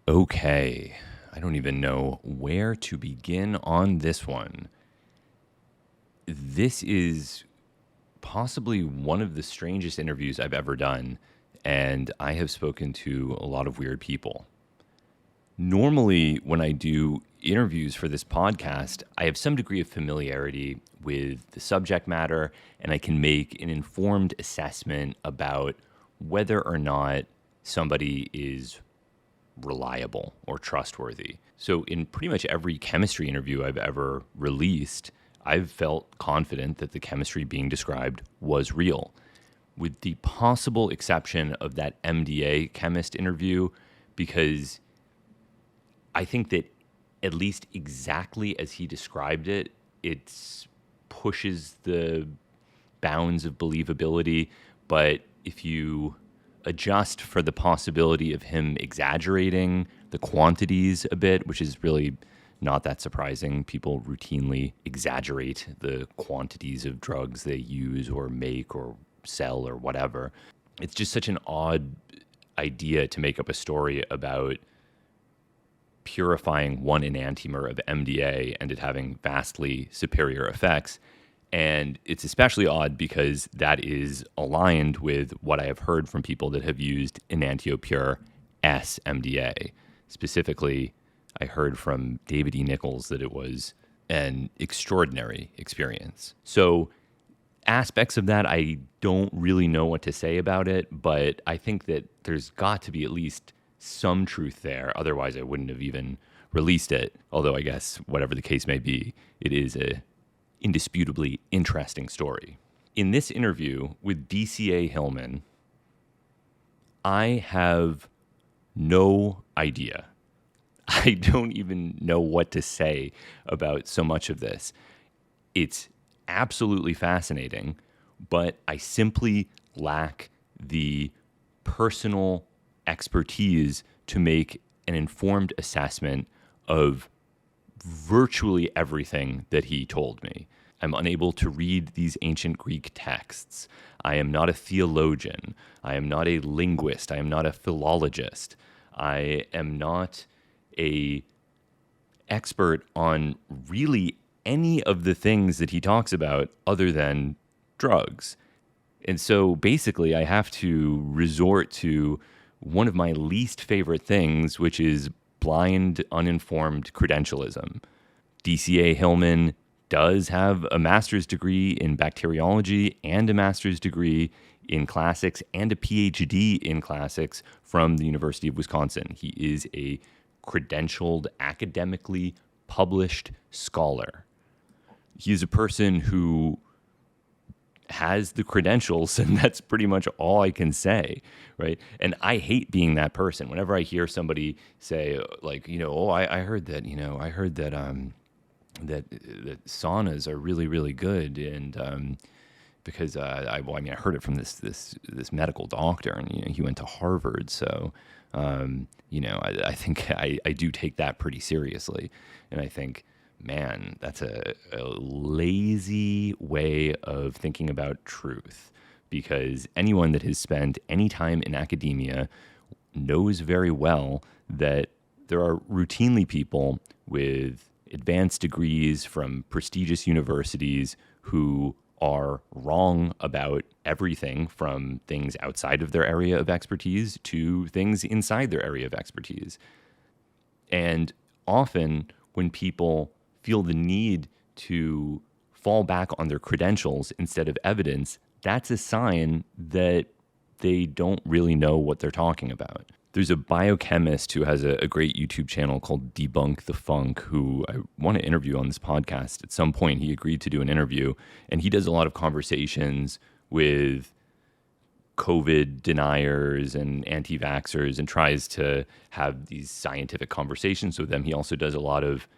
Okay, I don't even know where to begin on this one. This is possibly one of the strangest interviews I've ever done, and I have spoken to a lot of weird people. Normally, when I do interviews for this podcast, I have some degree of familiarity with the subject matter, and I can make an informed assessment about whether or not somebody is reliable or trustworthy. So in pretty much every chemistry interview I've ever released, I've felt confident that the chemistry being described was real. With the possible exception of that MDA chemist interview, because I think that at least exactly as he described it, it pushes the bounds of believability. But if you adjust for the possibility of him exaggerating the quantities a bit, which is really not that surprising. People routinely exaggerate the quantities of drugs they use or make or sell or whatever. It's just such an odd idea to make up a story about purifying one enantiomer of MDA and it having vastly superior effects. And it's especially odd because that is aligned with what I have heard from people that have used Enantiopure S MDA. Specifically, I heard from David E. Nichols that it was an extraordinary experience. So aspects of that, I don't really know what to say about it, but I think that there's got to be at least some truth there. Otherwise, I wouldn't have even released it. Although I guess whatever the case may be, it is a indisputably interesting story. In this interview with D.C.A. Hillman, I have no idea. I don't even know what to say about so much of this. It's absolutely fascinating, but I simply lack the personal expertise to make an informed assessment of virtually everything that he told me. I'm unable to read these ancient Greek texts. I am not a theologian. I am not a linguist. I am not a philologist. I am not a expert on really any of the things that he talks about other than drugs. And so basically I have to resort to one of my least favorite things, which is blind, uninformed credentialism. D.C.A. Hillman does have a master's degree in bacteriology and a master's degree in classics and a Ph.D. in classics from the University of Wisconsin. He is a credentialed, academically published scholar. He is a person who has the credentials, and that's pretty much all I can say, right? And I hate being that person. Whenever I hear somebody say, like, I heard that, that saunas are really, really good, and because I heard it from this medical doctor, and he went to Harvard, so I think I do take that pretty seriously, and I think, man, that's a lazy way of thinking about truth, because anyone that has spent any time in academia knows very well that there are routinely people with advanced degrees from prestigious universities who are wrong about everything from things outside of their area of expertise to things inside their area of expertise. And often when people feel the need to fall back on their credentials instead of evidence, that's a sign that they don't really know what they're talking about. There's a biochemist who has a great YouTube channel called Debunk the Funk, who I want to interview on this podcast. At some point, he agreed to do an interview, and he does a lot of conversations with COVID deniers and anti-vaxxers and tries to have these scientific conversations with them. He also does a lot of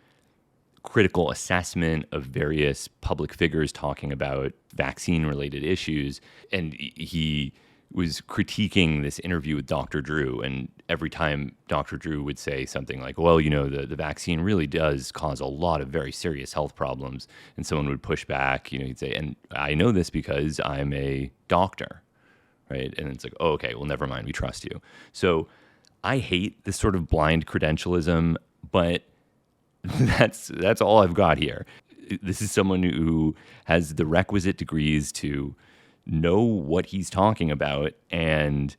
critical assessment of various public figures talking about vaccine-related issues. And he was critiquing this interview with Dr. Drew. And every time Dr. Drew would say something like, well, the vaccine really does cause a lot of very serious health problems. And someone would push back, he'd say, and I know this because I'm a doctor, right? And it's like, oh, okay, well, never mind, we trust you. So I hate this sort of blind credentialism, but that's all I've got here. This is someone who has the requisite degrees to know what he's talking about, and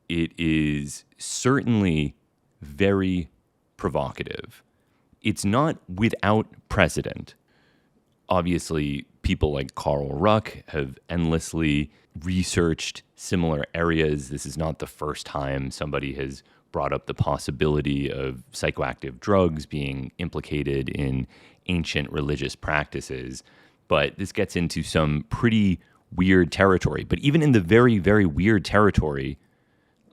it is certainly very provocative. It's not without precedent. Obviously, people like Carl Ruck have endlessly researched similar areas. This is not the first time somebody has brought up the possibility of psychoactive drugs being implicated in ancient religious practices. But this gets into some pretty weird territory. But even in the very, very weird territory,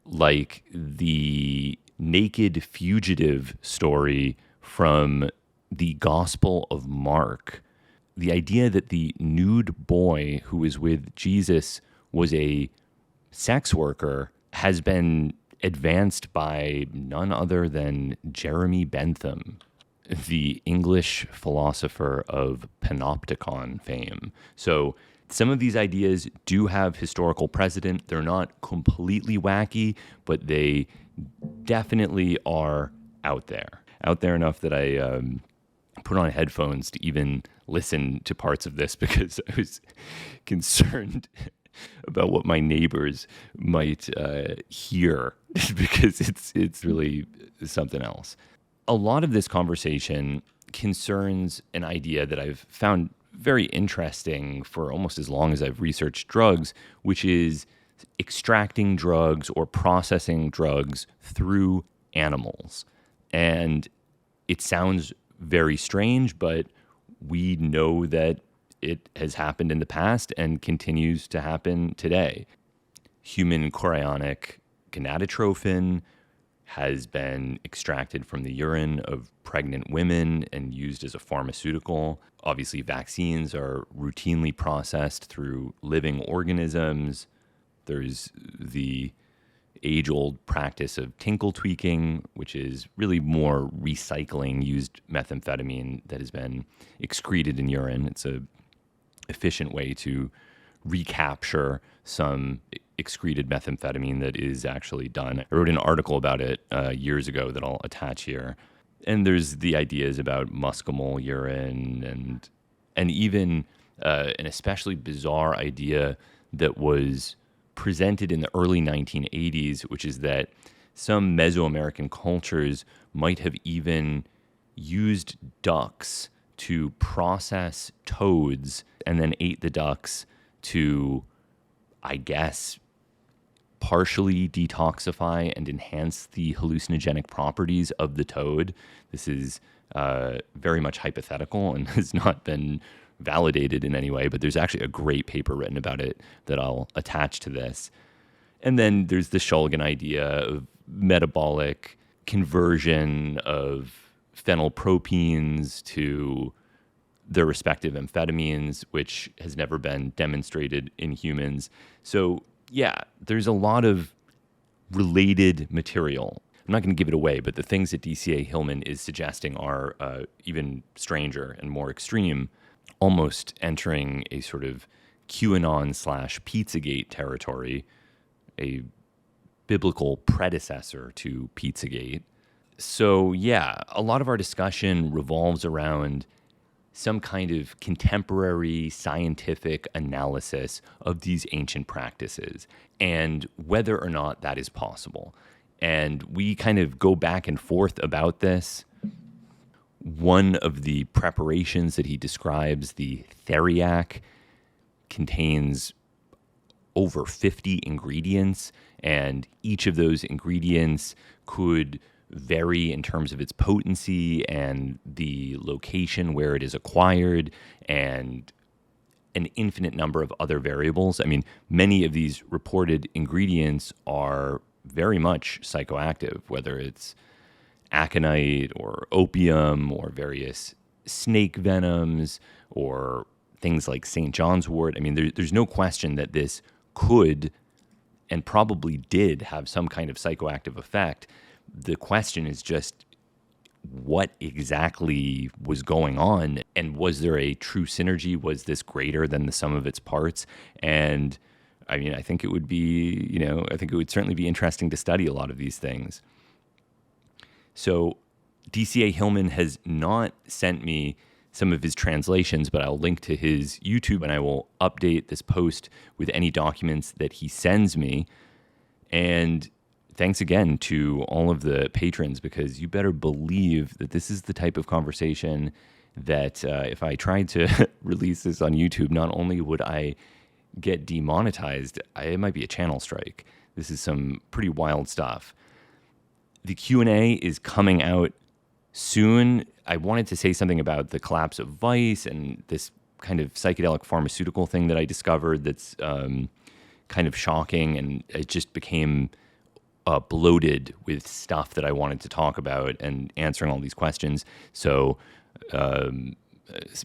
like the naked fugitive story from the Gospel of Mark, the idea that the nude boy who was with Jesus was a sex worker has been advanced by none other than Jeremy Bentham, the English philosopher of panopticon fame. So some of these ideas do have historical precedent. They're not completely wacky, but they definitely are out there. Out there enough that I put on headphones to even listen to parts of this because I was concerned about what my neighbors might hear because it's really something else. A lot of this conversation concerns an idea that I've found very interesting for almost as long as I've researched drugs, which is extracting drugs or processing drugs through animals. And it sounds very strange, but we know that it has happened in the past and continues to happen today. Human chorionic gonadotrophin has been extracted from the urine of pregnant women and used as a pharmaceutical. Obviously, vaccines are routinely processed through living organisms. There's the age-old practice of tinkle tweaking, which is really more recycling used methamphetamine that has been excreted in urine. It's a efficient way to recapture some excreted methamphetamine that is actually done. I wrote an article about it years ago that I'll attach here. And there's the ideas about muscimol urine and even an especially bizarre idea that was presented in the early 1980s, which is that some Mesoamerican cultures might have even used ducks to process toads and then ate the ducks to, I guess, partially detoxify and enhance the hallucinogenic properties of the toad. This is very much hypothetical and has not been validated in any way, but there's actually a great paper written about it that I'll attach to this. And then there's the Shulgin idea of metabolic conversion of phenylpropenes to their respective amphetamines, which has never been demonstrated in humans. So yeah, there's a lot of related material. I'm not going to give it away, but the things that D.C.A. Hillman is suggesting are even stranger and more extreme, almost entering a sort of QAnon/Pizzagate territory, a biblical predecessor to Pizzagate. So yeah, a lot of our discussion revolves around some kind of contemporary scientific analysis of these ancient practices and whether or not that is possible. And we kind of go back and forth about this. One of the preparations that he describes, the Theriac, contains over 50 ingredients, and each of those ingredients could vary in terms of its potency and the location where it is acquired and an infinite number of other variables. I mean, many of these reported ingredients are very much psychoactive, whether it's aconite or opium or various snake venoms or things like St. John's wort. I mean, there's no question that this could and probably did have some kind of psychoactive effect. The question is just what exactly was going on, and was there a true synergy? Was this greater than the sum of its parts? And I mean, I think it would be, I think it would certainly be interesting to study a lot of these things. So D.C.A. Hillman has not sent me some of his translations, but I'll link to his YouTube and I will update this post with any documents that he sends me. And thanks again to all of the patrons, because you better believe that this is the type of conversation that if I tried to release this on YouTube, not only would I get demonetized, it might be a channel strike. This is some pretty wild stuff. The Q&A is coming out soon. I wanted to say something about the collapse of Vice and this kind of psychedelic pharmaceutical thing that I discovered that's kind of shocking, and it just became bloated with stuff that I wanted to talk about and answering all these questions. So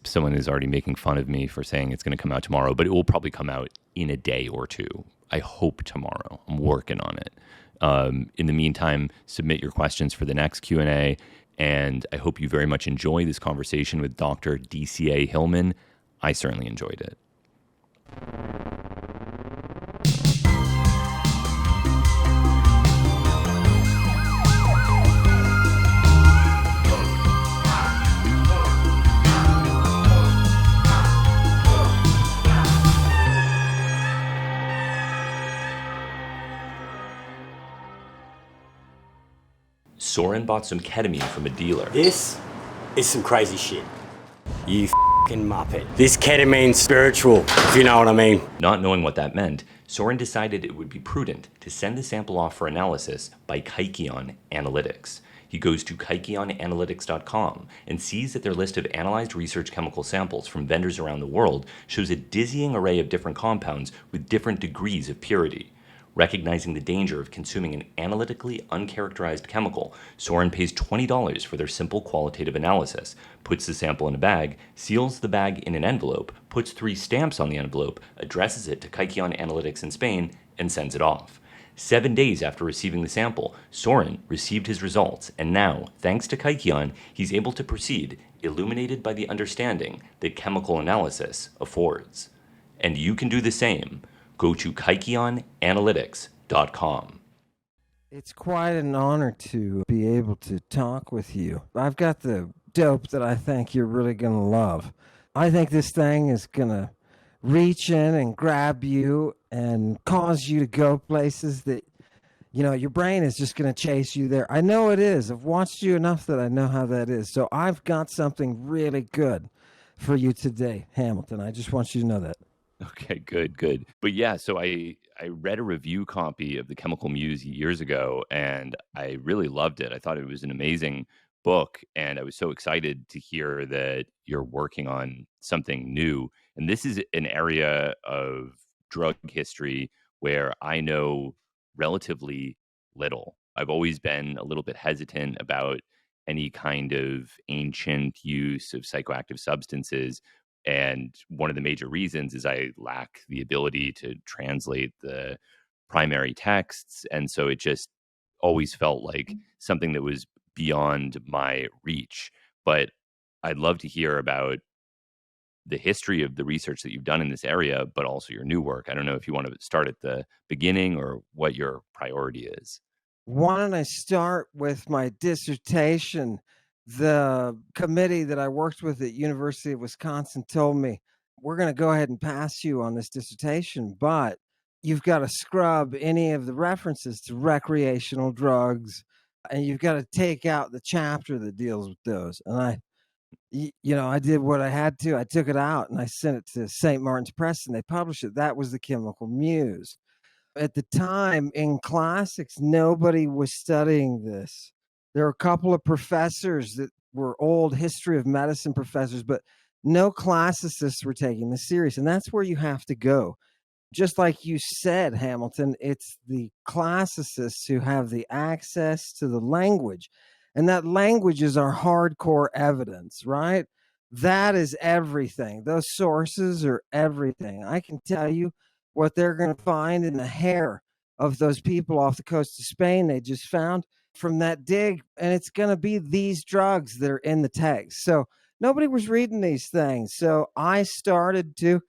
someone is already making fun of me for saying it's going to come out tomorrow, but it will probably come out in a day or two. I hope tomorrow. I'm working on it. In the meantime, submit your questions for the next Q&A, and I hope you very much enjoy this conversation with Dr. D.C.A. Hillman. I certainly enjoyed it. Soren bought some ketamine from a dealer. This is some crazy shit. You f***ing muppet. This ketamine's spiritual, if you know what I mean. Not knowing what that meant, Soren decided it would be prudent to send the sample off for analysis by Kykeon Analytics. He goes to kykeonanalytics.com and sees that their list of analyzed research chemical samples from vendors around the world shows a dizzying array of different compounds with different degrees of purity. Recognizing the danger of consuming an analytically uncharacterized chemical, Soren pays $20 for their simple qualitative analysis, puts the sample in a bag, seals the bag in an envelope, puts 3 stamps on the envelope, addresses it to Kykeon Analytics in Spain, and sends it off. 7 days after receiving the sample, Soren received his results, and now, thanks to Kykeon, he's able to proceed, illuminated by the understanding that chemical analysis affords. And you can do the same. Go to kykeonanalytics.com. It's quite an honor to be able to talk with you. I've got the dope that I think you're really going to love. I think this thing is going to reach in and grab you and cause you to go places that, you know, your brain is just going to chase you there. I know it is. I've watched you enough that I know how that is. So I've got something really good for you today, Hamilton. I just want you to know that. Okay, good. But yeah, so I read a review copy of The Chemical Muse years ago, and I really loved it. I thought it was an amazing book, and I was so excited to hear that you're working on something new. And this is an area of drug history where I know relatively little. I've always been a little bit hesitant about any kind of ancient use of psychoactive substances. And one of the major reasons is I lack the ability to translate the primary texts. And so it just always felt like something that was beyond my reach. But I'd love to hear about the history of the research that you've done in this area, but also your new work. I don't know if you want to start at the beginning or what your priority is. Why don't I start with my dissertation? The committee that I worked with at University of Wisconsin told me, we're going to go ahead and pass you on this dissertation, but you've got to scrub any of the references to recreational drugs, and you've got to take out the chapter that deals with those. And I did what I had to. I took it out and I sent it to St. Martin's Press, and they published it. That was The Chemical Muse. At the time in classics, nobody was studying this. There were a couple of professors that were old history of medicine professors, but no classicists were taking this serious. And that's where you have to go. Just like you said, Hamilton, it's the classicists who have the access to the language. And that language is our hardcore evidence, right? That is everything. Those sources are everything. I can tell you what they're going to find in the hair of those people off the coast of Spain they just found from that dig. And it's going to be these drugs that are in the text. So nobody was reading these things. So I started to,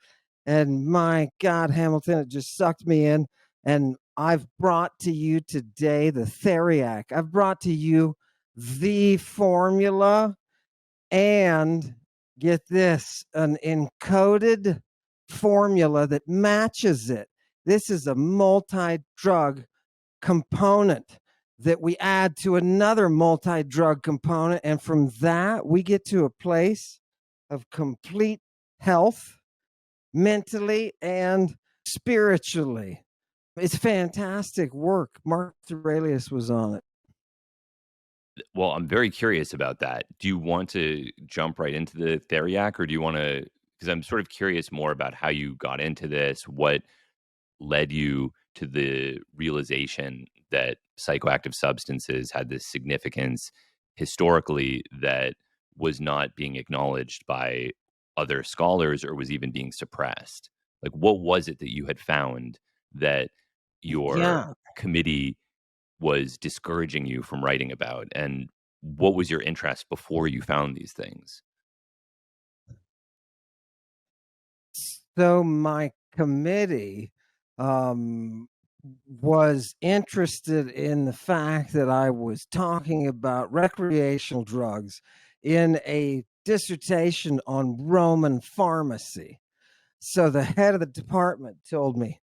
and my God, Hamilton, it just sucked me in. And I've brought to you today the Theriac. I've brought to you the formula, and get this, an encoded formula that matches it. This is a multi-drug component that we add to another multi-drug component. And from that, we get to a place of complete health, mentally and spiritually. It's fantastic work. Mark Aurelius was on it. Well, I'm very curious about that. Do you want to jump right into the Theriac, or do you want to? Because I'm sort of curious more about how you got into this, what led you to the realization that psychoactive substances had this significance historically that was not being acknowledged by other scholars or was even being suppressed. Like, what was it that you had found that your Yeah. committee was discouraging you from writing about? And what was your interest before you found these things? So my committee um, was interested in the fact that I was talking about recreational drugs in a dissertation on Roman pharmacy. So the head of the department told me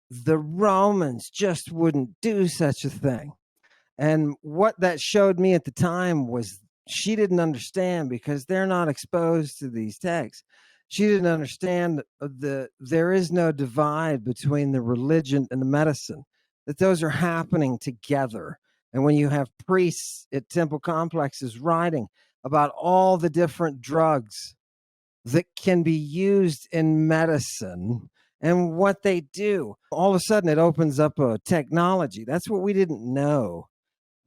the Romans just wouldn't do such a thing. And what that showed me at the time was she didn't understand because they're not exposed to these texts. She didn't understand there is no divide between the religion and the medicine, that those are happening together. And when you have priests at temple complexes writing about all the different drugs that can be used in medicine and what they do, all of a sudden it opens up a technology. That's what we didn't know.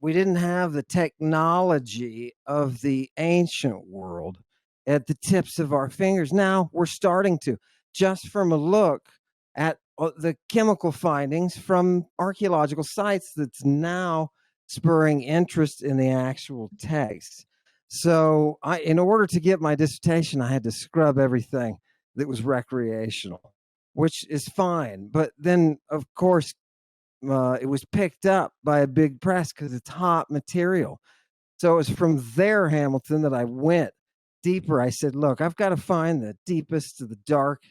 We didn't have the technology of the ancient world at the tips of our fingers. Now we're starting to, just from a look at the chemical findings from archaeological sites, that's now spurring interest in the actual text. So in order to get my dissertation, I had to scrub everything that was recreational, which is fine. But then, of course, it was picked up by a big press because it's hot material. So it was from there, Hamilton, that I went deeper. I said, look, I've got to find the deepest of the dark.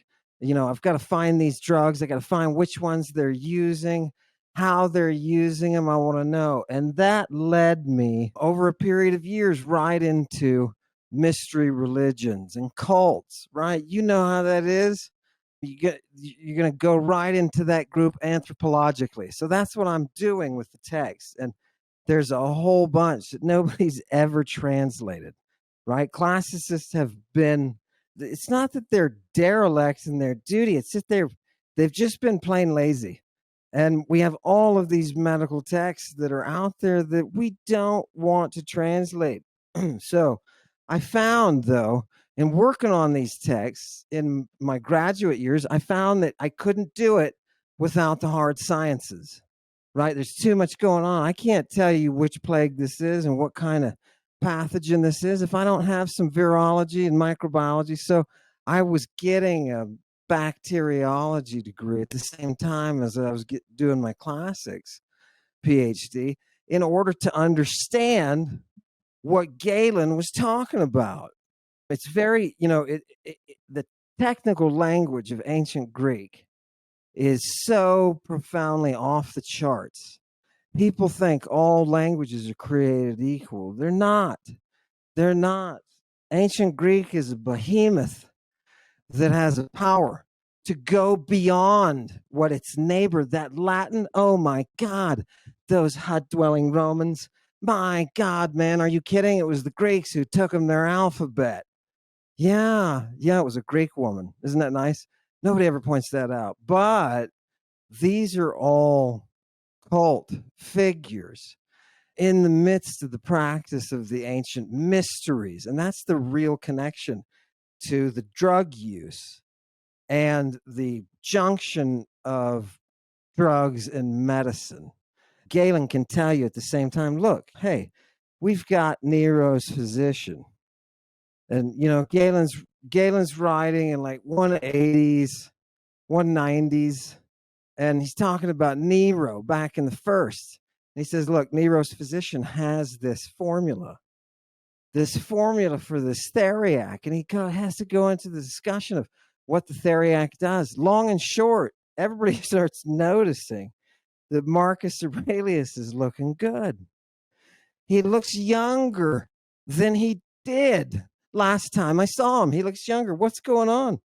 I've got to find these drugs. I got to find which ones they're using, how they're using them. I want to know. And that led me over a period of years right into mystery religions and cults, right? You know how that is. You're going to go right into that group anthropologically. So that's what I'm doing with the text. And there's a whole bunch that nobody's ever translated, right? Classicists have been, it's not that they're derelict in their duty, it's that they've just been plain lazy. And we have all of these medical texts that are out there that we don't want to translate. So I found, though, in working on these texts in my graduate years, I found that I couldn't do it without the hard sciences, right? There's too much going on. I can't tell you which plague this is and what kind of pathogen this is if I don't have some virology and microbiology. So I was getting a bacteriology degree at the same time as I was doing my classics Ph.D. in order to understand what Galen was talking about. It's very, the technical language of ancient Greek is so profoundly off the charts. People think all languages are created equal. They're not. They're not. Ancient Greek is a behemoth that has a power to go beyond what its neighbor, that Latin, oh my God, those hut dwelling Romans. My God, man, are you kidding? It was the Greeks who took them their alphabet. Yeah, it was a Greek woman. Isn't that nice? Nobody ever points that out. But these are all cult figures in the midst of the practice of the ancient mysteries. And that's the real connection to the drug use and the junction of drugs and medicine. Galen can tell you at the same time, look, hey, we've got Nero's physician. And Galen's writing in like 180s, 190s, and he's talking about Nero back in the first. he says, look, Nero's physician has this formula for this Theriac, and has to go into the discussion of what the Theriac does. Long and short, everybody starts noticing that Marcus Aurelius is looking good. He looks younger than he did last time I saw him. He looks younger. What's going on?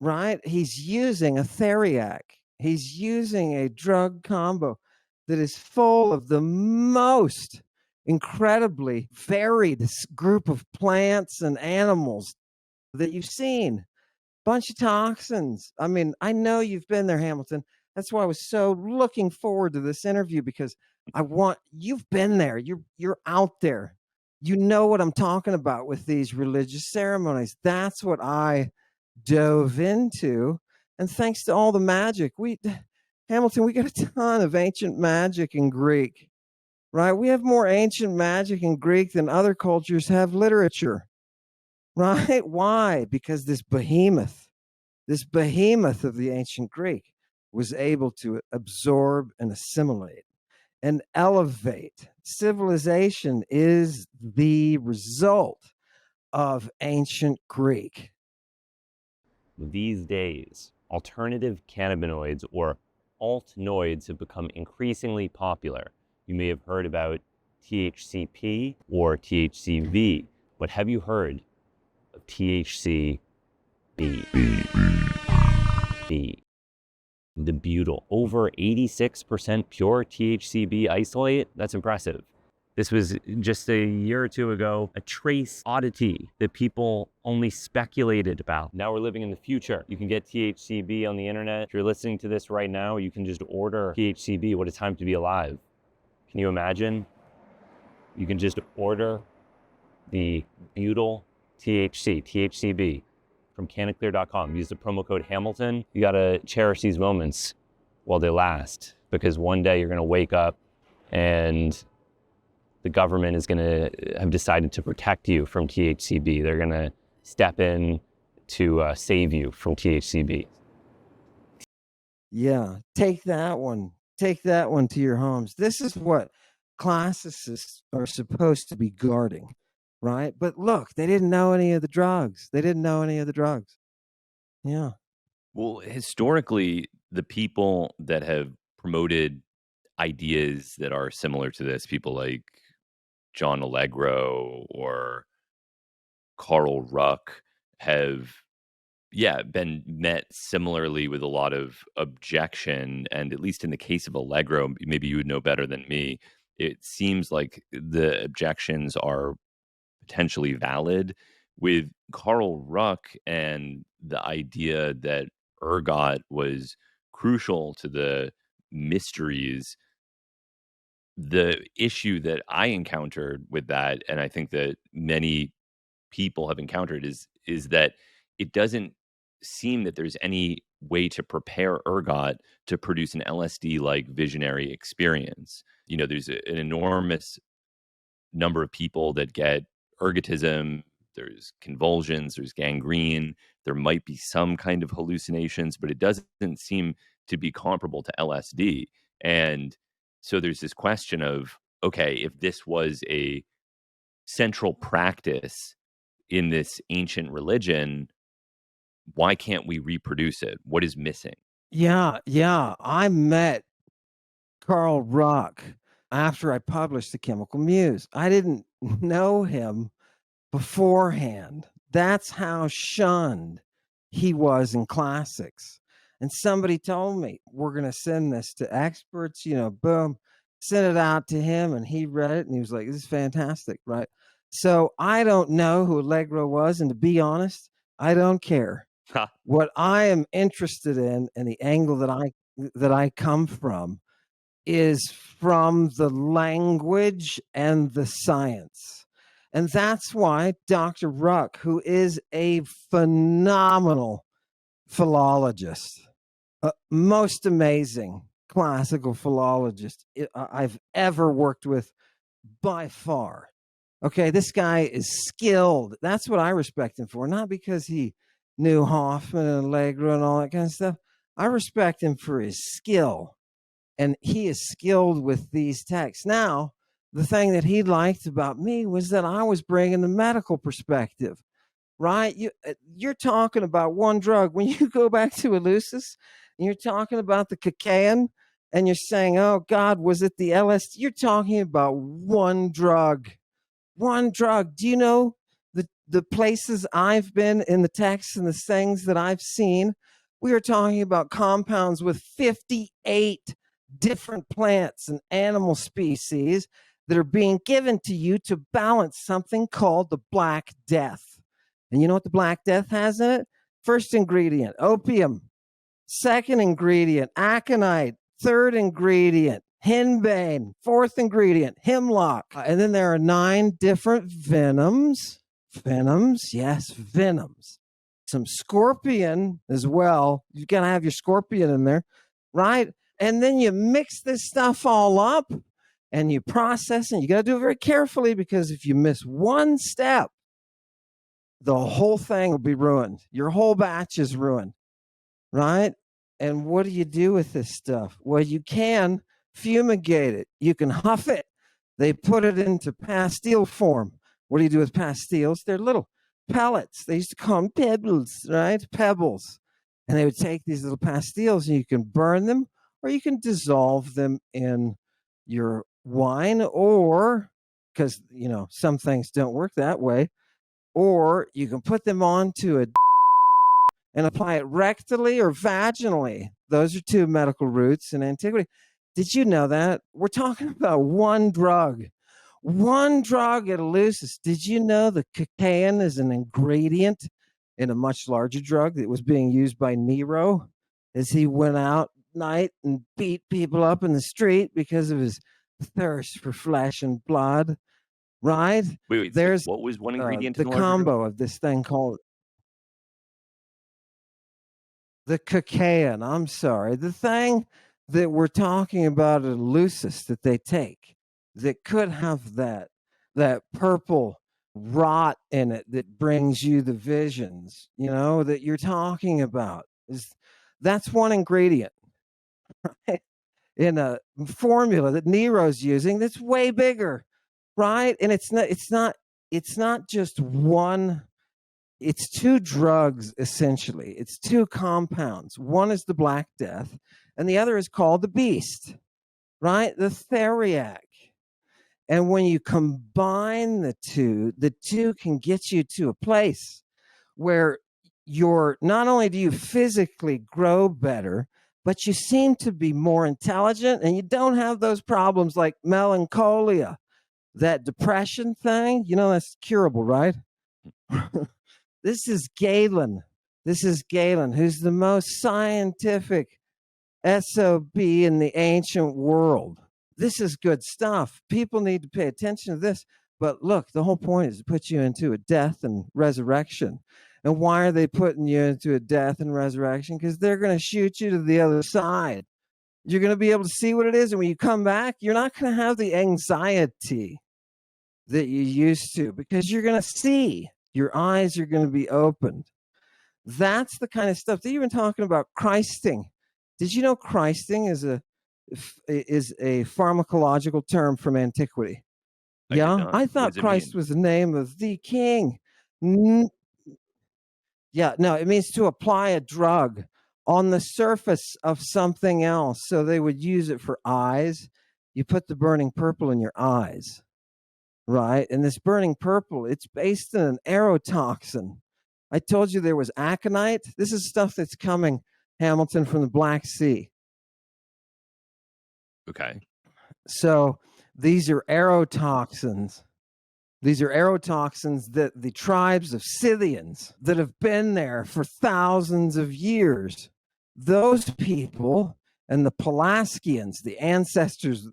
Right? He's using a Theriac. He's using a drug combo that is full of the most incredibly varied group of plants and animals that you've seen. Bunch of toxins. I mean, I know you've been there, Hamilton. That's why I was so looking forward to this interview, because you've been there. You're out there. You know what I'm talking about with these religious ceremonies. That's what I dove into. And thanks to all the magic, Hamilton, we got a ton of ancient magic in Greek, right? We have more ancient magic in Greek than other cultures have literature, right? Why? Because this behemoth of the ancient Greek was able to absorb and assimilate and elevate. Civilization is the result of ancient Greek. These days, alternative cannabinoids or altnoids have become increasingly popular. You may have heard about THCP or THCV, but have you heard of THCB? The butyl. Over 86% pure THCB isolate. That's impressive. This was just a year or two ago, a trace oddity that people only speculated about. Now we're living in the future. You can get THCB on the internet. If you're listening to this right now, you can just order THCB. What a time to be alive. Can you imagine? You can just order the butyl THCB from canaclear.com. Use the promo code Hamilton. You gotta cherish these moments while they last, because one day you're gonna wake up and the government is gonna have decided to protect you from THCB. They're gonna step in to save you from THCB. Yeah, take that one. Take that one to your homes. This is what classicists are supposed to be guarding, right? But look, they didn't know any of the drugs. Yeah. Well, historically, the people that have promoted ideas that are similar to this, people like John Allegro or Carl Ruck, have been met similarly with a lot of objection. And at least in the case of Allegro, maybe you would know better than me, it seems like the objections are potentially valid. With Carl Ruck and the idea that ergot was crucial to the mysteries, the issue that I encountered with that, and I think that many people have encountered, is that it doesn't seem that there's any way to prepare ergot to produce an LSD like visionary experience. You know, there's an enormous number of people that get ergotism, there's convulsions, there's gangrene, there might be some kind of hallucinations, but it doesn't seem to be comparable to LSD. And so there's this question of, okay, if this was a central practice in this ancient religion, why can't we reproduce it? What is missing? Yeah. I met Carl Ruck after I published The Chemical Muse. I didn't know him beforehand. That's how shunned he was in classics. And somebody told me, we're going to send this to experts, boom, send it out to him. And he read it and he was like, this is fantastic, right? So I don't know who Allegro was. And to be honest, I don't care. What I am interested in, and the angle that I come from, is from the language and the science. And that's why Dr. Ruck, who is a phenomenal philologist, most amazing classical philologist I've ever worked with by far. Okay, this guy is skilled. That's what I respect him for, not because he knew Hoffman and Allegro and all that kind of stuff. I respect him for his skill. And he is skilled with these texts. Now, the thing that he liked about me was that I was bringing the medical perspective, right? You're talking about one drug. When you go back to Eleusis and you're talking about the cocaine and you're saying, oh God, was it the LSD? You're talking about one drug. One drug. Do you know the places I've been in the texts and the things that I've seen? We are talking about compounds with 58 different plants and animal species that are being given to you to balance something called the Black Death. And you know what the Black Death has in it? First ingredient, opium. Second ingredient, aconite. Third ingredient, henbane. Fourth ingredient, hemlock. And then there are 9 different venoms. Venoms, yes, venoms. Some scorpion as well. You got to have your scorpion in there, right? And then you mix this stuff all up and you process it. You got to do it very carefully, because if you miss one step, the whole thing will be ruined. Your whole batch is ruined, right? And what do you do with this stuff? Well, you can fumigate it. You can huff it. They put it into pastille form. What do you do with pastilles? They're little pellets. They used to call them pebbles, right? Pebbles. And they would take these little pastilles and you can burn them, or you can dissolve them in your wine, or because, some things don't work that way, or you can put them onto a and apply it rectally or vaginally. Those are 2 medical routes in antiquity. Did you know that? We're talking about one drug at Eleusis. Did you know the cocaine is an ingredient in a much larger drug that was being used by Nero as he went out at night and beat people up in the street because of his thirst for flesh and blood, right? Wait. There's what was one ingredient the in the larger drug? combo of this thing called the cocaine. I'm sorry. The thing that we're talking about at Eleusis that they take that could have that purple rot in it that brings you the visions, that you're talking about, that's one ingredient in a formula that Nero's using that's way bigger, right? And it's not just one. It's 2 drugs, essentially. It's 2 compounds. One is the Black Death, and the other is called the Beast, right? The Theriac. And when you combine the two can get you to a place where not only do you physically grow better, but you seem to be more intelligent, and you don't have those problems like melancholia, that depression thing. That's curable, right? This is Galen. Who's the most scientific SOB in the ancient world. This is good stuff. People need to pay attention to this. But look, the whole point is to put you into a death and resurrection. And why are they putting you into a death and resurrection? Because they're going to shoot you to the other side. You're going to be able to see what it is. And when you come back, you're not going to have the anxiety that you used to, because you're going to see. Your eyes are going to be opened. That's the kind of stuff that you've been talking about. Christing. Did you know Christing is a pharmacological term from antiquity? I did Yeah, not. I What thought does it Christ mean? was the name of the king. Yeah, no, it means to apply a drug on the surface of something else. So they would use it for eyes. You put the burning purple in your eyes, right? And this burning purple, it's based in an aerotoxin. I told you there was aconite. This is stuff that's coming, Hamilton, from the Black Sea. Okay. So these are aerotoxins. These are aerotoxins that the tribes of Scythians that have been there for thousands of years, those people, and the Pelasgians, the ancestors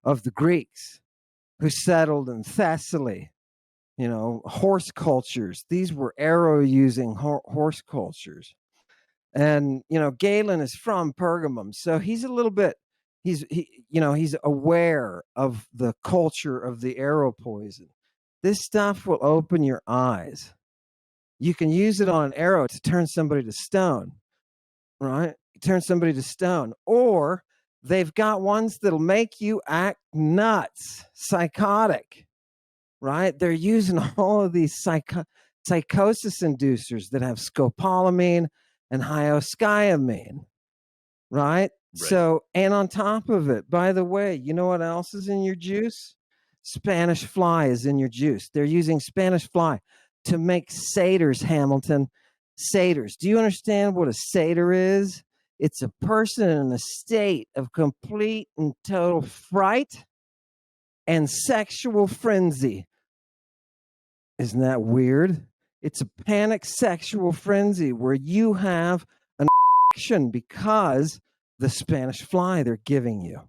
of the Greeks who settled in Thessaly, horse cultures. These were arrow-using horse cultures. And, Galen is from Pergamum, so he's a little bit, he's aware of the culture of the arrow poison. This stuff will open your eyes. You can use it on an arrow to turn somebody to stone, right? Turn somebody to stone. Or They've got ones that'll make you act nuts, psychotic, right? They're using all of these psychosis inducers that have scopolamine and hyoscyamine, right? So, and on top of it, by the way, you know what else is in your juice? Spanish fly is in your juice. They're using Spanish fly to make satyrs, Hamilton. Satyrs. Do you understand what a satyr is? It's a person in a state of complete and total fright and sexual frenzy. Isn't that weird? It's a panic sexual frenzy where you have an action because the Spanish fly they're giving you.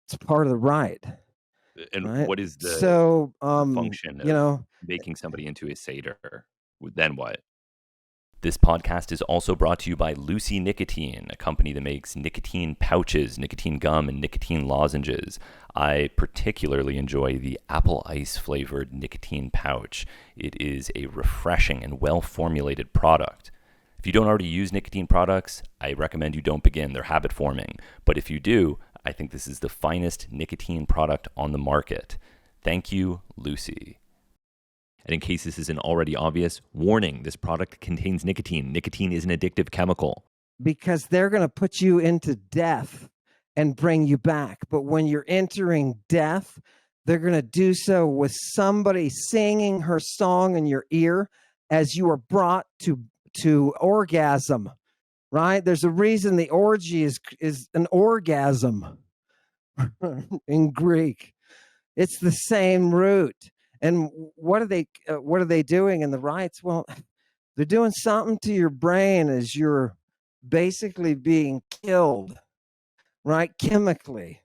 It's part of the rite. And right? what is the So, function you of know, making somebody into a satyr? Then what? This podcast is also brought to you by Lucy Nicotine, a company that makes nicotine pouches, nicotine gum, and nicotine lozenges. I particularly enjoy the apple ice flavored nicotine pouch. It is a refreshing and well-formulated product. If you don't already use nicotine products, I recommend you don't begin. They're habit forming. But if you do, I think this is the finest nicotine product on the market. Thank you, Lucy. And in case this isn't already obvious, warning, this product contains nicotine. Nicotine is an addictive chemical. because they're going to put you into death and bring you back. But when you're entering death, they're going to do so with somebody singing her song in your ear as you are brought to orgasm, right? There's a reason the orgy is an orgasm in Greek. It's the same root. And what are they doing in the rites? Well, they're doing something to your brain as you're basically being killed, right? Chemically.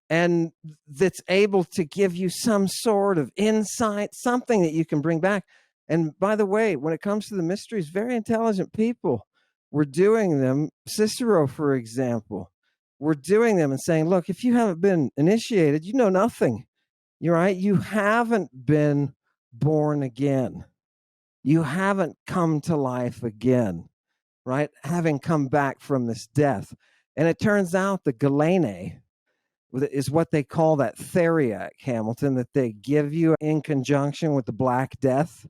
And that's able to give you some sort of insight, something that you can bring back. And by the way, when it comes to the mysteries, very intelligent people were doing them. Cicero, for example, were doing them and saying, look, if you haven't been initiated, you know nothing. You're right. You haven't been born again. You haven't come to life again, right? Having come back from this death. And it turns out the Galene is what they call that Theriac, Hamilton, that they give you in conjunction with the Black Death,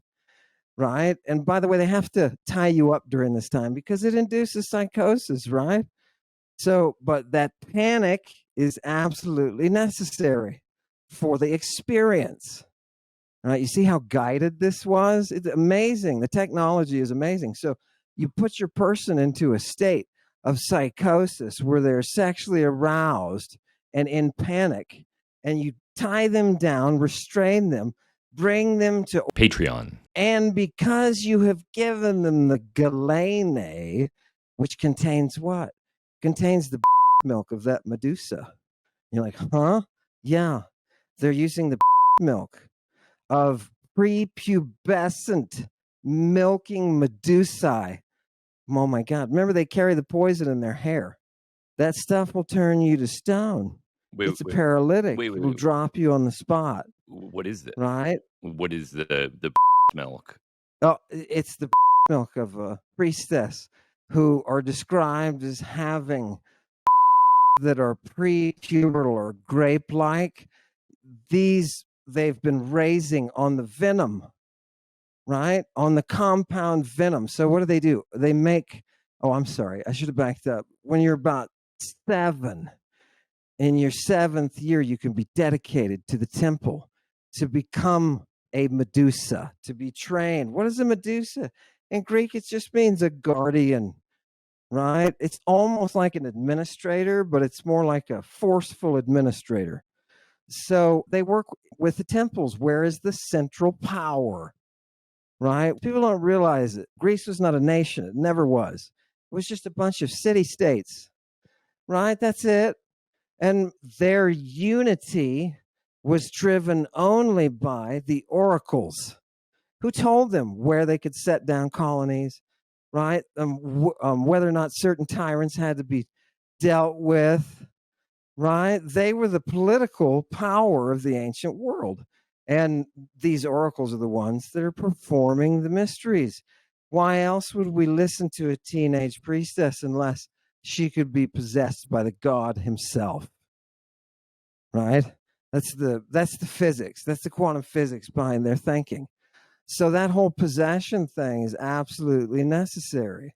right? And by the way, they have to tie you up during this time because it induces psychosis, right? So, but that panic is absolutely necessary for the experience. Right? You see how guided this was? It's amazing. The technology is amazing. So you put your person into a state of psychosis where they're sexually aroused and in panic, and you tie them down, restrain them, bring them to Patreon. And because you have given them the Galene, which contains what? Contains the milk of that Medusa. You're like, huh? Yeah. They're using the milk of prepubescent milking medusae. Oh my God. Remember, they carry the poison in their hair. That stuff will turn you to stone. It's a paralytic. It'll drop you on the spot. What is it? Right? What is the milk? Oh, it's the milk of a priestess who are described as having that are prepubertal or grape-like. These they've been raising on the venom, right? On the compound venom. So what do? They make, oh, I'm sorry. I should have backed up. When you're about 7, in your 7th year, you can be dedicated to the temple to become a Medusa, to be trained. What is a Medusa? In Greek, it just means a guardian, right? It's almost like an administrator, but it's more like a forceful administrator. So they work with the temples. Where is the central power? Right? People don't realize it. Greece was not a nation. It never was. It was just a bunch of city-states. Right? That's it. And their unity was driven only by the oracles who told them where they could set down colonies, right? Whether or not certain tyrants had to be dealt with, right? They were the political power of the ancient world. And these oracles are the ones that are performing the mysteries. Why else would we listen to a teenage priestess unless she could be possessed by the god himself, right? That's the physics. That's the quantum physics behind their thinking. So that whole possession thing is absolutely necessary.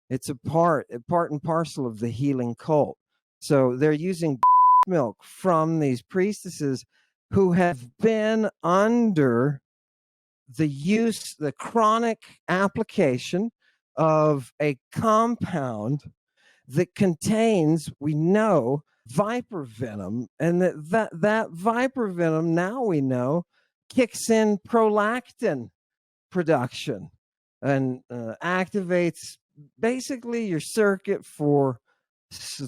It's a part and parcel of the healing cult. So they're using milk from these priestesses who have been under the chronic application of a compound that contains, we know, viper venom, and that viper venom, now we know, kicks in prolactin production and activates basically your circuit for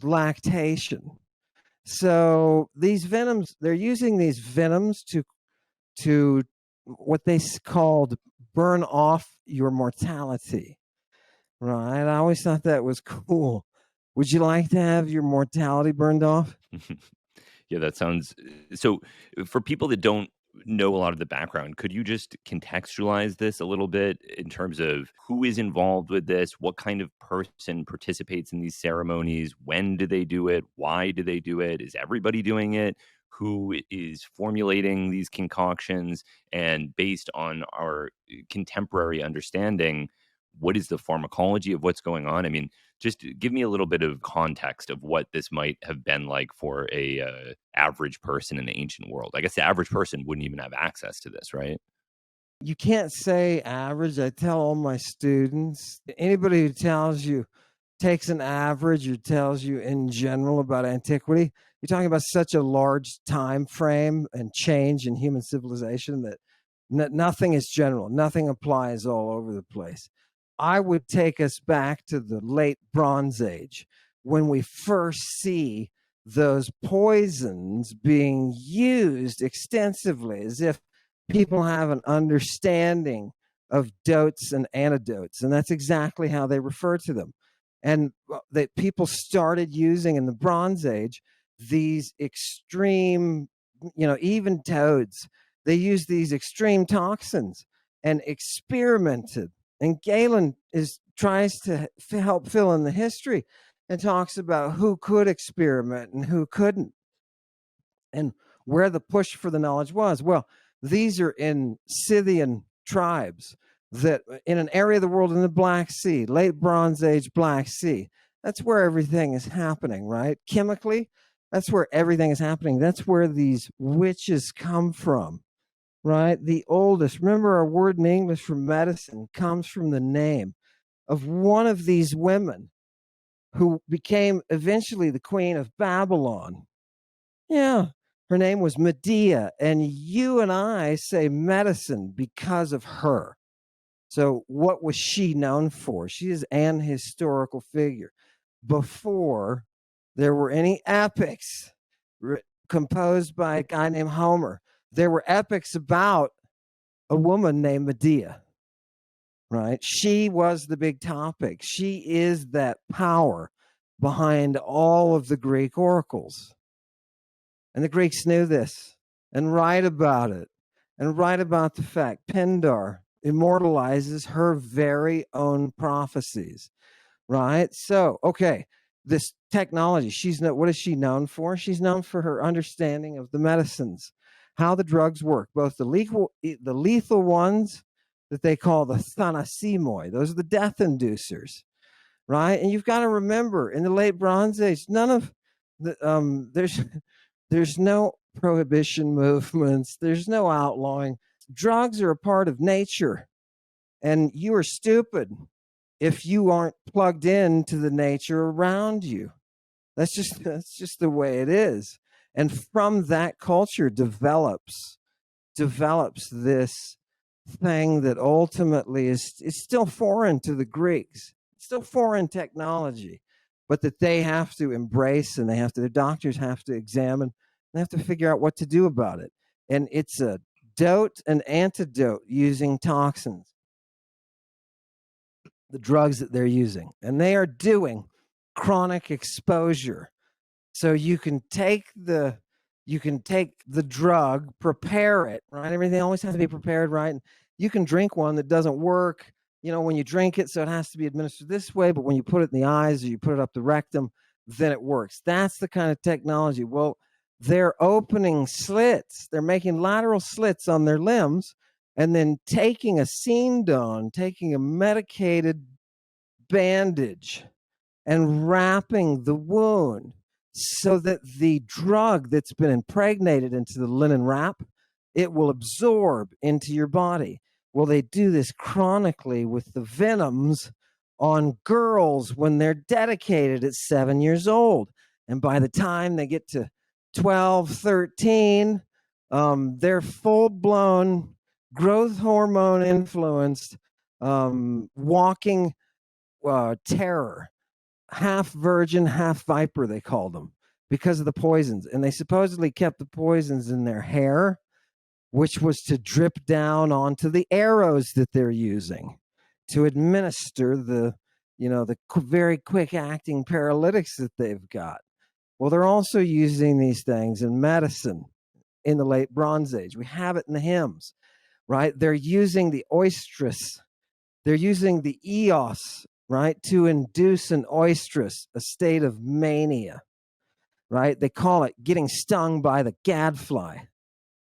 lactation. So these venoms, they're using these venoms to what they called burn off your mortality. Right? I always thought that was cool. Would you like to have your mortality burned off? Yeah, that sounds so. For people that don't know a lot of the background, could you just contextualize this a little bit in terms of who is involved with this? What kind of person participates in these ceremonies? When do they do it? Why do they do it? Is everybody doing it? Who is formulating these concoctions? And based on our contemporary understanding, what is the pharmacology of what's going on? I mean, just give me a little bit of context of what this might have been like for a average person in the ancient world. I guess the average person wouldn't even have access to this, right? You can't say average. I tell all my students, anybody who tells you, takes an average or tells you in general about antiquity, you're talking about such a large time frame and change in human civilization that nothing is general. Nothing applies all over the place. I would take us back to the late Bronze Age when we first see those poisons being used extensively, as if people have an understanding of dotes and antidotes. And that's exactly how they refer to them. And that people started using in the Bronze Age these extreme, even toads, they use these extreme toxins and experimented. And Galen tries to help fill in the history and talks about who could experiment and who couldn't, and where the push for the knowledge was. Well, these are in Scythian tribes that in an area of the world in the Black Sea, late Bronze Age Black Sea. That's where everything is happening, right? Chemically, that's where everything is happening. That's where these witches come from, right? The oldest, remember our word in English for medicine comes from the name of one of these women who became eventually the queen of Babylon. Yeah, her name was Medea, and you and I say medicine because of her. So what was she known for? She is an historical figure. Before there were any epics composed by a guy named Homer, there were epics about a woman named Medea, right? She was the big topic. She is that power behind all of the Greek oracles. And the Greeks knew this and write about it and write about the fact Pindar immortalizes her very own prophecies, right? So, okay, this technology, what is she known for? She's known for her understanding of the medicines, how the drugs work, both the lethal ones that they call the thanasimoi, those are the death inducers, right? And you've got to remember, in the late Bronze Age, none of the there's no prohibition movements. There's no outlawing. Drugs are a part of nature. And you are stupid if you aren't plugged into the nature around you. That's just the way it is. And from that culture develops this thing that ultimately is still foreign to the Greeks. It's still foreign technology, but that they have to embrace, and the doctors have to examine. They have to figure out what to do about it. And it's a dote and antidote using toxins, the drugs that they're using. And they are doing chronic exposure. So you can take the drug, prepare it, right? Everything always has to be prepared, right? And you can drink one that doesn't work when you drink it, so it has to be administered this way, but when you put it in the eyes or you put it up the rectum, then it works. That's the kind of technology. Well, they're opening slits, they're making lateral slits on their limbs, and then taking a scene taking a medicated bandage and wrapping the wound so that the drug that's been impregnated into the linen wrap, it will absorb into your body. Well, they do this chronically with the venoms on girls when they're dedicated at 7 years old. And by the time they get to 12, 13, they're full blown growth hormone influenced, walking terror, half virgin, half viper, they called them, because of the poisons. And they supposedly kept the poisons in their hair, which was to drip down onto the arrows that they're using to administer the very quick acting paralytics that they've got. Well, they're also using these things in medicine in the late Bronze Age. We have it in the hymns, right? They're using the oestrus, they're using the eos, right, to induce an oestrus, a state of mania, right? They call it getting stung by the gadfly,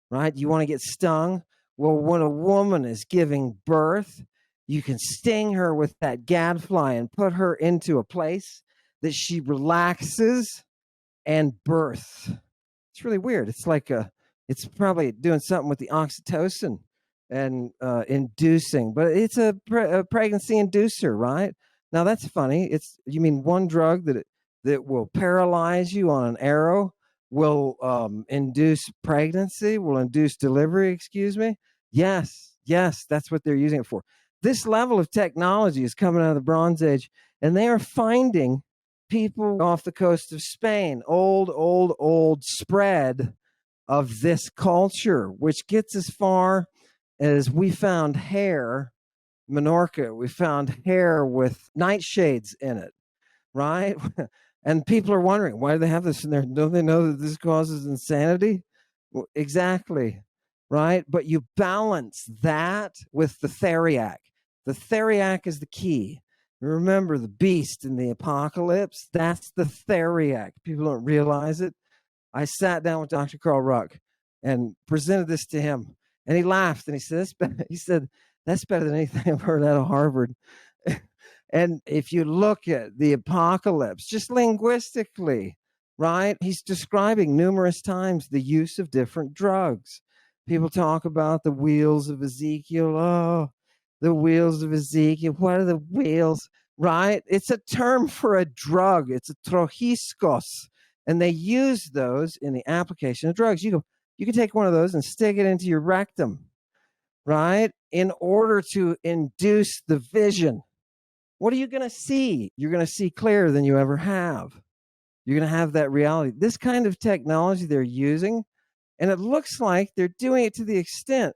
right? You want to get stung? Well, when a woman is giving birth, you can sting her with that gadfly and put her into a place that she relaxes and birth. It's really weird. It's probably doing something with the oxytocin and inducing, but it's a pregnancy inducer, right? Now that's funny. You mean one drug that will paralyze you on an arrow will induce pregnancy, will induce delivery, excuse me? Yes, that's what they're using it for. This level of technology is coming out of the Bronze Age, and they are finding people off the coast of Spain, old spread of this culture, which gets as far as we found hair, Menorca, we found hair with nightshades in it, right? And people are wondering, why do they have this in there? Don't they know that this causes insanity? Well, exactly, right? But you balance that with the Theriac. The Theriac is the key. Remember the beast in the apocalypse? That's the Theriac. People don't realize it. I sat down with Dr. Carl Ruck and presented this to him, and he laughed and he said, that's better than anything I've heard out of Harvard. And if you look at the apocalypse, just linguistically, right, he's describing numerous times the use of different drugs. People talk about the wheels of Ezekiel. Oh, the wheels of Ezekiel. What are the wheels? Right? It's a term for a drug. It's a trohiskos. And they use those in the application of drugs. You can take one of those and stick it into your rectum, right, in order to induce the vision. What are you going to see? You're going to see clearer than you ever have. You're going to have that reality. This kind of technology they're using, and it looks like they're doing it to the extent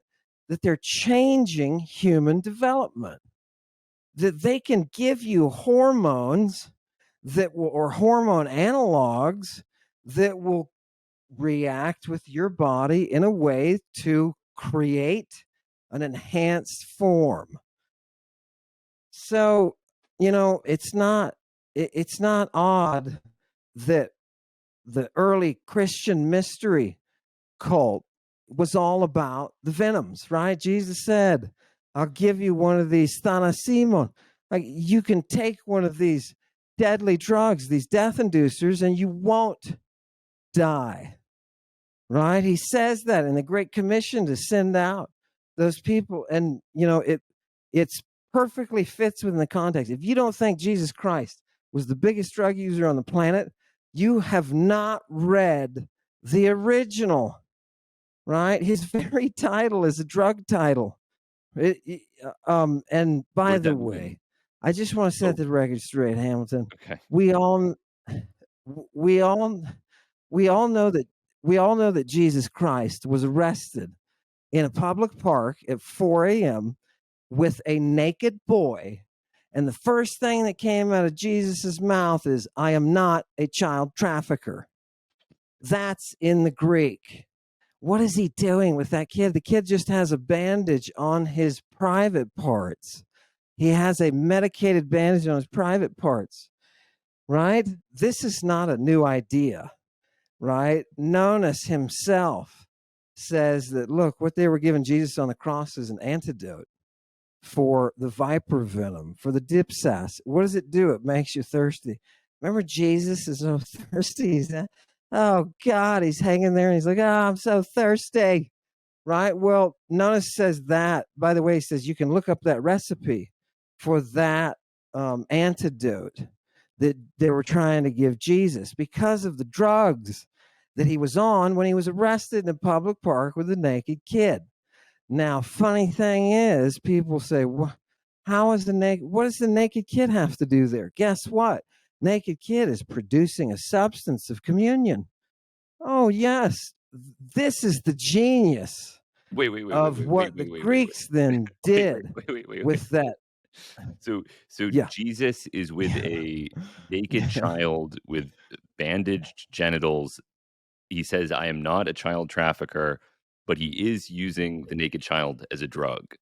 that they're changing human development, that they can give you hormones or hormone analogs that will react with your body in a way to create an enhanced form. So, it's not odd that the early Christian mystery cult was all about the venoms, right? Jesus said, I'll give you one of these thanasimon. Like, you can take one of these deadly drugs, these death inducers, and you won't die, right? He says that in the Great Commission to send out those people. And, it's perfectly fits within the context. If you don't think Jesus Christ was the biggest drug user on the planet, you have not read the original, right? His very title is a drug title. And by the way, I just want to set the record straight, Hamilton. Okay. We all know that Jesus Christ was arrested in a public park at 4 a.m. with a naked boy. And the first thing that came out of Jesus's mouth is, I am not a child trafficker. That's in the Greek. What is he doing with that kid? The kid just has a bandage on his private parts. He has a medicated bandage on his private parts, right? This is not a new idea, right? Nonus himself says that, look, what they were giving Jesus on the cross is an antidote for the viper venom, for the dipsas. What does it do? It makes you thirsty. Remember, Jesus is so thirsty. Oh, God, he's hanging there and he's like, oh, I'm so thirsty, right? Well, Nonus says that. By the way, he says you can look up that recipe for that antidote that they were trying to give Jesus because of the drugs that he was on when he was arrested in a public park with a naked kid. Now, funny thing is, people say, what does the naked kid have to do there? Guess what? Naked kid is producing a substance of communion. Oh, yes. This is the genius Wait, wait, wait, wait, of wait, what wait, the wait, wait, wait, Greeks then wait, wait, did wait, wait, wait, wait. with that. So Yeah. Jesus is with a naked Yeah. child with bandaged genitals. He says, I am not a child trafficker, but he is using the naked child as a drug.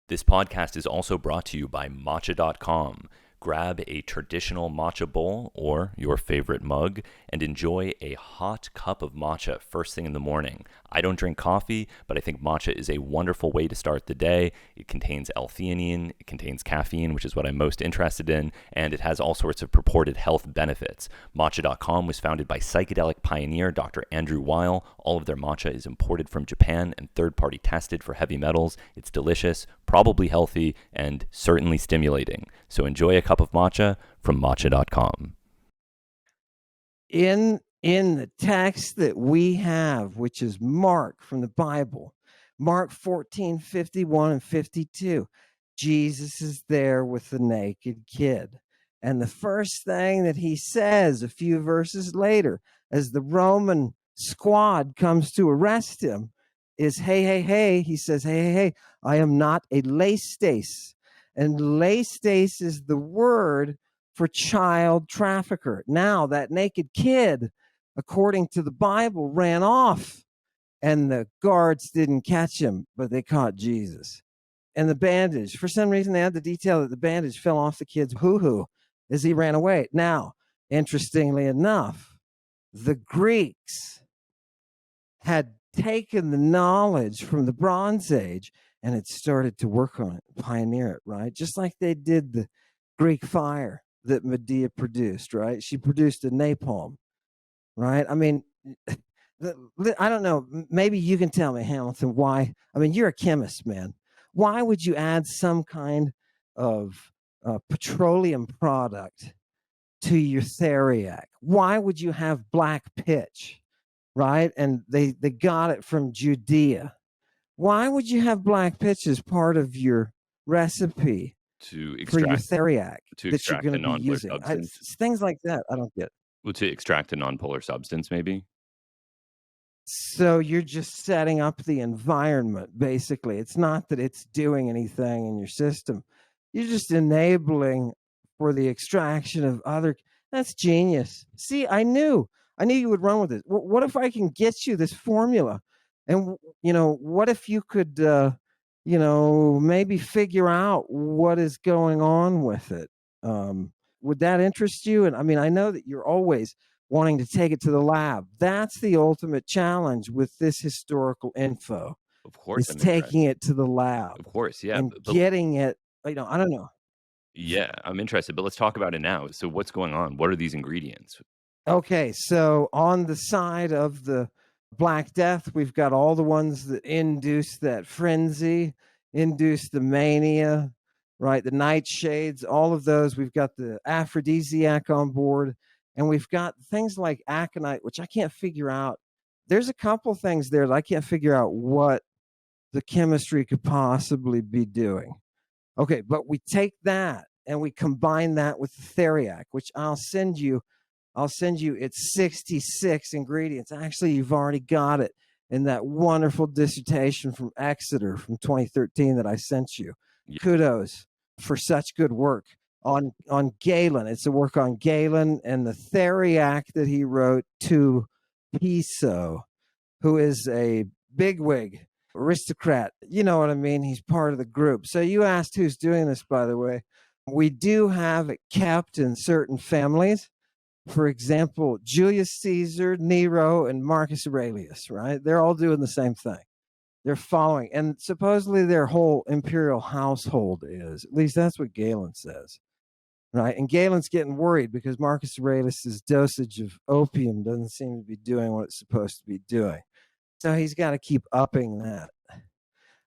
This podcast is also brought to you by Matcha.com. Grab a traditional matcha bowl or your favorite mug and enjoy a hot cup of matcha first thing in the morning. I don't drink coffee, but I think matcha is a wonderful way to start the day. It contains L-theanine, it contains caffeine, which is what I'm most interested in, and it has all sorts of purported health benefits. Matcha.com was founded by psychedelic pioneer Dr. Andrew Weil. All of their matcha is imported from Japan and third-party tested for heavy metals. It's delicious, probably healthy, and certainly stimulating. So enjoy a cup of matcha from matcha.com. In the text that we have, which is Mark from the Bible, Mark 14:51 and 52, Jesus is there with the naked kid. And the first thing that he says a few verses later, as the Roman squad comes to arrest him, is, hey, hey, hey. He says, hey, hey, hey, I am not a laestes. And laestes is the word for child trafficker. Now, that naked kid, according to the Bible, ran off, and the guards didn't catch him, but they caught Jesus. And the bandage, for some reason, they had the detail that the bandage fell off the kid's hoo-hoo as he ran away. Now, interestingly enough, the Greeks had taken the knowledge from the Bronze Age and had started to work on it, pioneer it, right? Just like they did the Greek fire that Medea produced, right? She produced a napalm, right? I mean, I don't know. Maybe you can tell me, Hamilton, why. I mean, you're a chemist, man. Why would you add some kind of petroleum product to your Theriac? Why would you have black pitch, right? And they got it from Judea. Why would you have black pitch as part of your recipe To for your extract Theriac to that you're extract going a to be nonpolar using? substance. Things like that, I don't get. Well, to extract a nonpolar substance, maybe. So you're just setting up the environment, basically. It's not that it's doing anything in your system. You're just enabling for the extraction of other. That's genius. See, I knew you would run with it. What if I can get you this formula? And, what if you could, maybe figure out what is going on with it? Would that interest you? And I mean, I know that you're always wanting to take it to the lab. That's the ultimate challenge with this historical info, Of course, is I'm taking interested. it to the lab Of course, yeah. and But getting it, I don't know. yeah, I'm interested. But let's talk about it now. So what's going on? What are these ingredients? Okay, so on the side of the Black Death, we've got all the ones that induce that frenzy, induce the mania, right? The nightshades, all of those. We've got the aphrodisiac on board, and we've got things like aconite, which I can't figure out. There's a couple things there that I can't figure out what the chemistry could possibly be doing. Okay, but we take that and we combine that with the Theriac, which I'll send you. It's 66 ingredients. Actually, you've already got it in that wonderful dissertation from Exeter from 2013 that I sent you. Yeah. Kudos for such good work on Galen. It's a work on Galen and the Theriac that he wrote to Piso, who is a bigwig aristocrat. You know what I mean? He's part of the group. So you asked who's doing this, by the way. We do have it kept in certain families. For example, Julius Caesar, Nero, and Marcus Aurelius, right? They're all doing the same thing. They're following, and supposedly their whole imperial household is. At least that's what Galen says, right? And Galen's getting worried because Marcus Aurelius's dosage of opium doesn't seem to be doing what it's supposed to be doing. So he's got to keep upping that,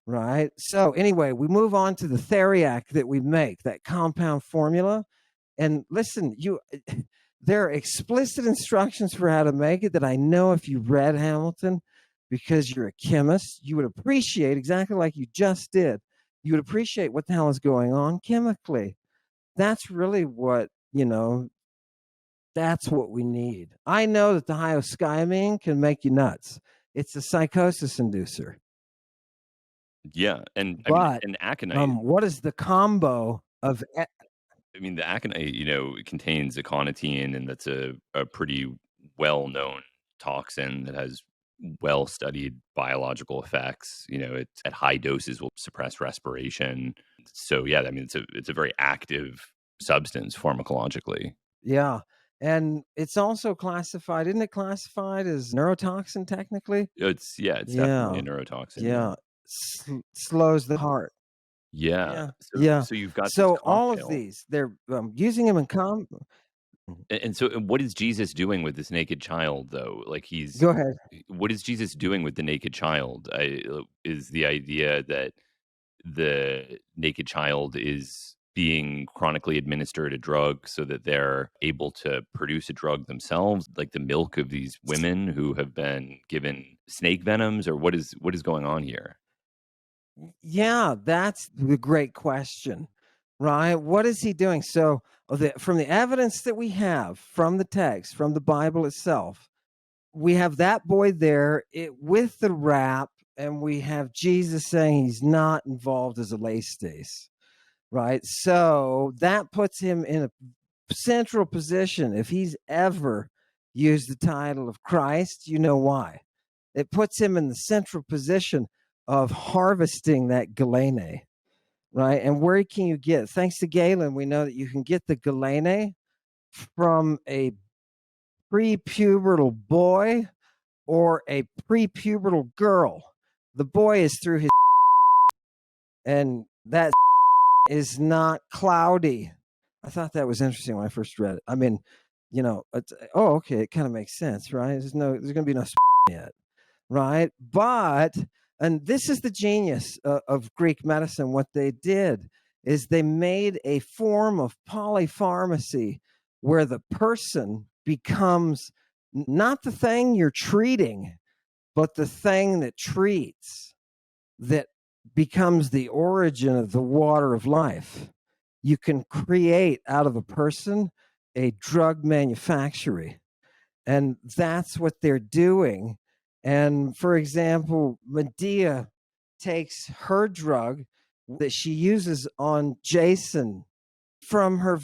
right? So anyway, we move on to the Theriac that we make, that compound formula. And listen, there are explicit instructions for how to make it that I know if you read Hamilton, because you're a chemist, you would appreciate exactly like you just did. You would appreciate what the hell is going on chemically. That's really what, that's what we need. I know that the hyoscyamine can make you nuts. It's a psychosis inducer. Yeah, and I mean, But and aconite. what is the combo of I mean, the aconite, it contains aconitine, and that's a pretty well-known toxin that has well-studied biological effects. It's at high doses will suppress respiration. So yeah, I mean, it's a very active substance pharmacologically. Yeah. And it's also classified, isn't it classified as neurotoxin technically? It's definitely a Yeah. neurotoxin. Yeah, Yeah. Slows the heart. yeah. Yeah. So Yeah. so you've got this So all of cocktail. these, they're using them in And so, what is Jesus doing with this naked child, though? Like, Go ahead. what is Jesus doing with the naked child? Is the idea that the naked child is being chronically administered a drug so that they're able to produce a drug themselves, like the milk of these women who have been given snake venoms, or what is going on here? Yeah, that's the great question, right? What is he doing? So, from the evidence that we have from the text, from the Bible itself, we have that boy there with the rap, and we have Jesus saying he's not involved as a lay stace, right? So that puts him in a central position. If he's ever used the title of Christ, you know why. It puts him in the central position of harvesting that galene, right? And where can you get? Thanks to Galen, we know that you can get the galene from a prepubertal boy or a prepubertal girl. The boy is through his and that is not cloudy. I thought that was interesting when I first read it. I mean, okay, it kind of makes sense, right? There's going to be no yet, right? But, and this is the genius of Greek medicine. What they did is they made a form of polypharmacy where the person becomes not the thing you're treating, but the thing that treats, that becomes the origin of the water of life. You can create out of a person a drug manufacturer. And that's what they're doing. And for example, Medea takes her drug that she uses on Jason from her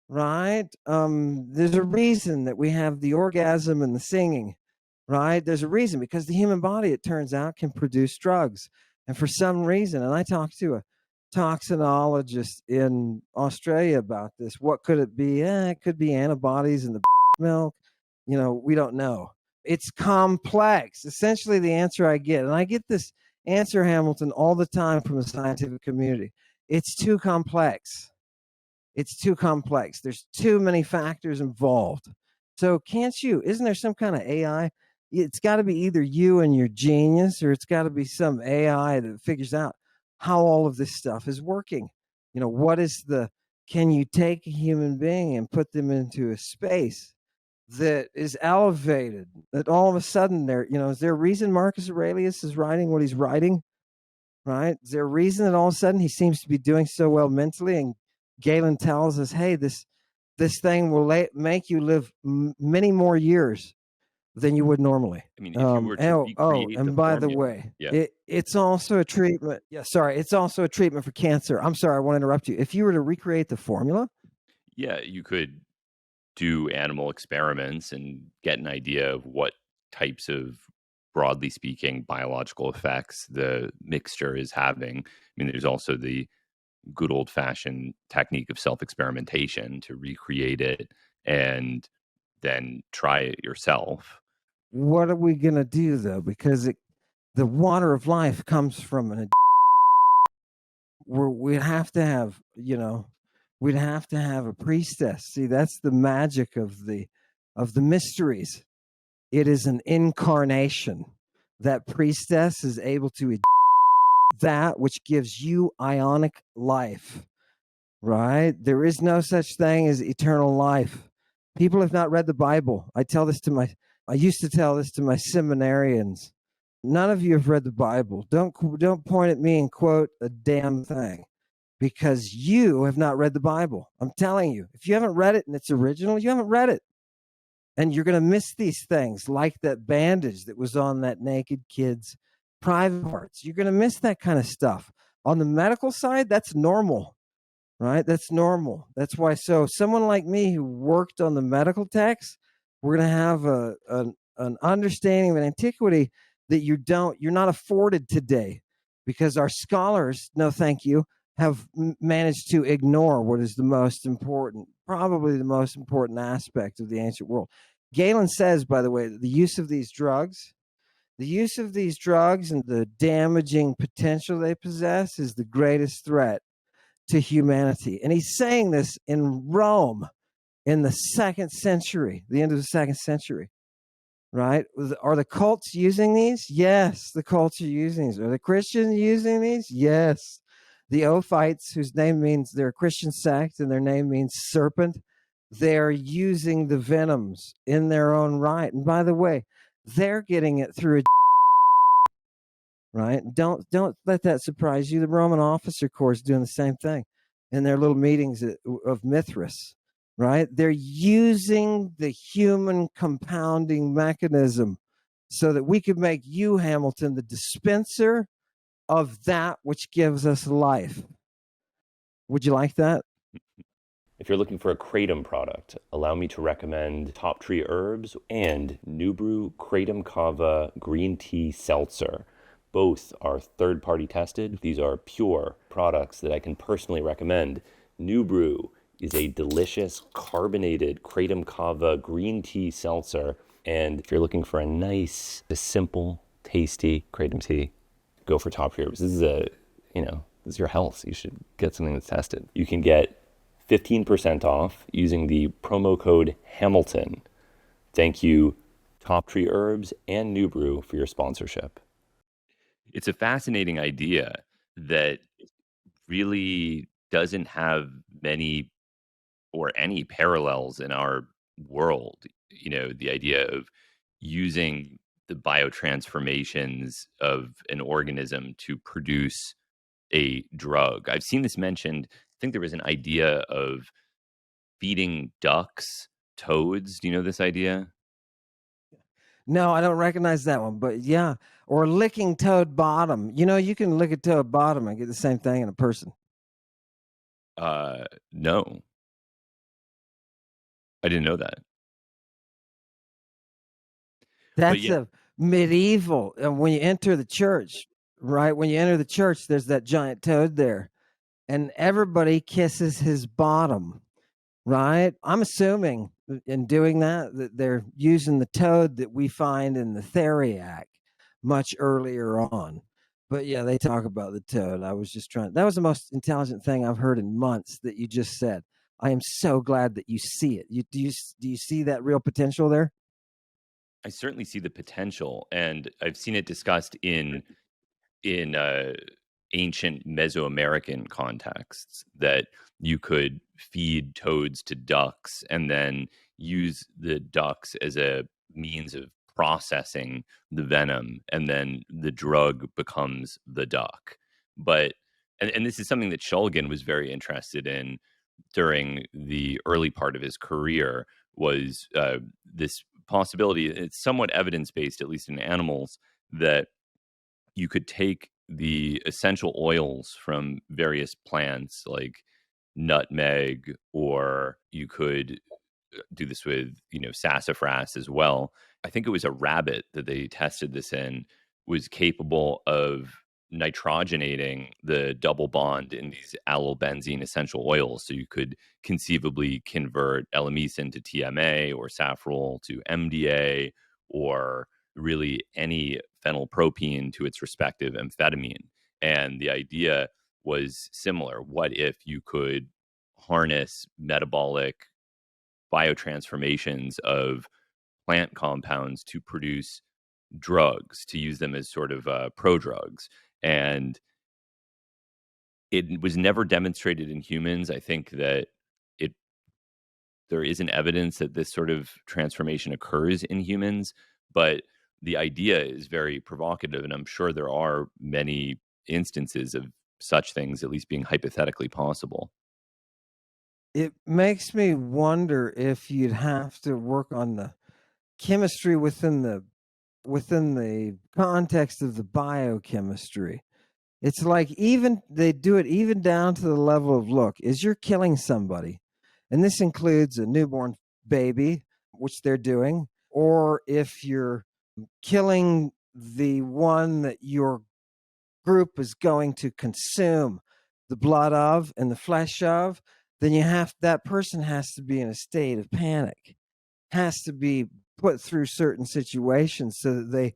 right? There's a reason that we have the orgasm and the singing, right? There's a reason, because the human body, it turns out, can produce drugs. And for some reason, and I talked to a toxinologist in Australia about this. What could it be? It could be antibodies in the milk. We don't know. It's complex. Essentially, the answer I get, and I get this answer, Hamilton, all the time from the scientific community. It's too complex. It's too complex. There's too many factors involved. So isn't there some kind of AI? It's got to be either you and your genius, or it's got to be some AI that figures out how all of this stuff is working. Can you take a human being and put them into a space that is elevated, that all of a sudden is there a reason Marcus Aurelius is writing what he's writing? Right? Is there a reason that all of a sudden he seems to be doing so well mentally? And Galen tells us, hey, this thing will make you live many more years than you would normally. I mean, if you were to recreate the And by the formula, way, yeah, it's also a treatment. Yeah, sorry, it's also a treatment for cancer. I'm sorry, I want to interrupt you. If you were to recreate the formula, yeah, you could do animal experiments and get an idea of what types of broadly speaking, biological effects the mixture is having. I mean, there's also the good old fashioned technique of self experimentation to recreate it and then try it yourself. What are we gonna do though? Because the water of life comes from we'd have to have, we'd have to have a priestess. See, that's the magic of the mysteries. It is an incarnation. That priestess is able to that which gives you ionic life, right? There is no such thing as eternal life. People have not read the Bible. I used to tell this to my seminarians. None of you have read the Bible. Don't point at me and quote a damn thing because you have not read the Bible. I'm telling you, if you haven't read it in its original, you haven't read it. And you're going to miss these things like that bandage that was on that naked kid's private parts. You're going to miss that kind of stuff. On the medical side, that's normal, right? That's normal. That's why. So someone like me who worked on the medical text, we're going to have an understanding of an antiquity that you're not afforded today because our scholars, no thank you, have managed to ignore what is the most important, probably the most important aspect of the ancient world. Galen says, by the way, that the use of these drugs and the damaging potential they possess is the greatest threat to humanity. And he's saying this in Rome in the second century, the end of the second century, right? Are the cults using these? Yes, the cults are using these. Are the Christians using these? Yes. The Ophites, whose name means they're a Christian sect and their name means serpent, they're using the venoms in their own right. And by the way, they're getting it through a right? Don't let that surprise you. The Roman officer corps is doing the same thing in their little meetings of Mithras, right? They're using the human compounding mechanism so that we could make you, Hamilton, the dispenser of that which gives us life. Would you like that? If you're looking for a kratom product, allow me to recommend Top Tree Herbs and New Brew Kratom Kava Green Tea Seltzer. Both are third-party tested. These are pure products that I can personally recommend. New Brew is a delicious carbonated Kratom Kava green tea seltzer. And if you're looking for a nice, simple, tasty Kratom tea, go for Top Tree Herbs. This is your health. So you should get something that's tested. You can get 15% off using the promo code Hamilton. Thank you, Top Tree Herbs and New Brew, for your sponsorship. It's a fascinating idea that really doesn't have many or any parallels in our world. The idea of using the biotransformations of an organism to produce a drug. I've seen this mentioned. I think there was an idea of feeding ducks toads. Do you know this idea? No, I don't recognize that one, but yeah. Or licking toad bottom. You can lick a toad bottom and get the same thing in a person. No, I didn't know that. But That's yeah, a medieval. And when you enter the church, right? When you enter the church, there's that giant toad there, and everybody kisses his bottom, right? I'm assuming in doing that they're using the toad that we find in the Theriac much earlier on. But yeah, they talk about the toad. I was just trying. That was the most intelligent thing I've heard in months that you just said. I am so glad that you see it. Do you see that real potential there? I certainly see the potential, and I've seen it discussed in ancient Mesoamerican contexts that you could feed toads to ducks and then use the ducks as a means of processing the venom, and then the drug becomes the duck. But and this is something that Shulgin was very interested in during the early part of his career, was this possibility. It's somewhat evidence based, at least in animals, that you could take the essential oils from various plants like nutmeg, or you could do this with sassafras as well, I think it was a rabbit that they tested this in, was capable of nitrogenating the double bond in these allylbenzene essential oils. So you could conceivably convert Elemecin to TMA or safrole to MDA or really any phenylpropene to its respective amphetamine. And the idea was similar. What if you could harness metabolic biotransformations of plant compounds to produce drugs, to use them as sort of prodrugs? And it was never demonstrated in humans. I think that it there isn't evidence that this sort of transformation occurs in humans, but the idea is very provocative, and I'm sure there are many instances of such things at least being hypothetically possible. It makes me wonder if you'd have to work on the chemistry within the context of the biochemistry. It's like even they do it even down to the level of, look, is you're killing somebody, and this includes a newborn baby, which they're doing, or if you're killing the one that your group is going to consume the blood of and the flesh of, then that person has to be in a state of panic, has to be put through certain situations so that they,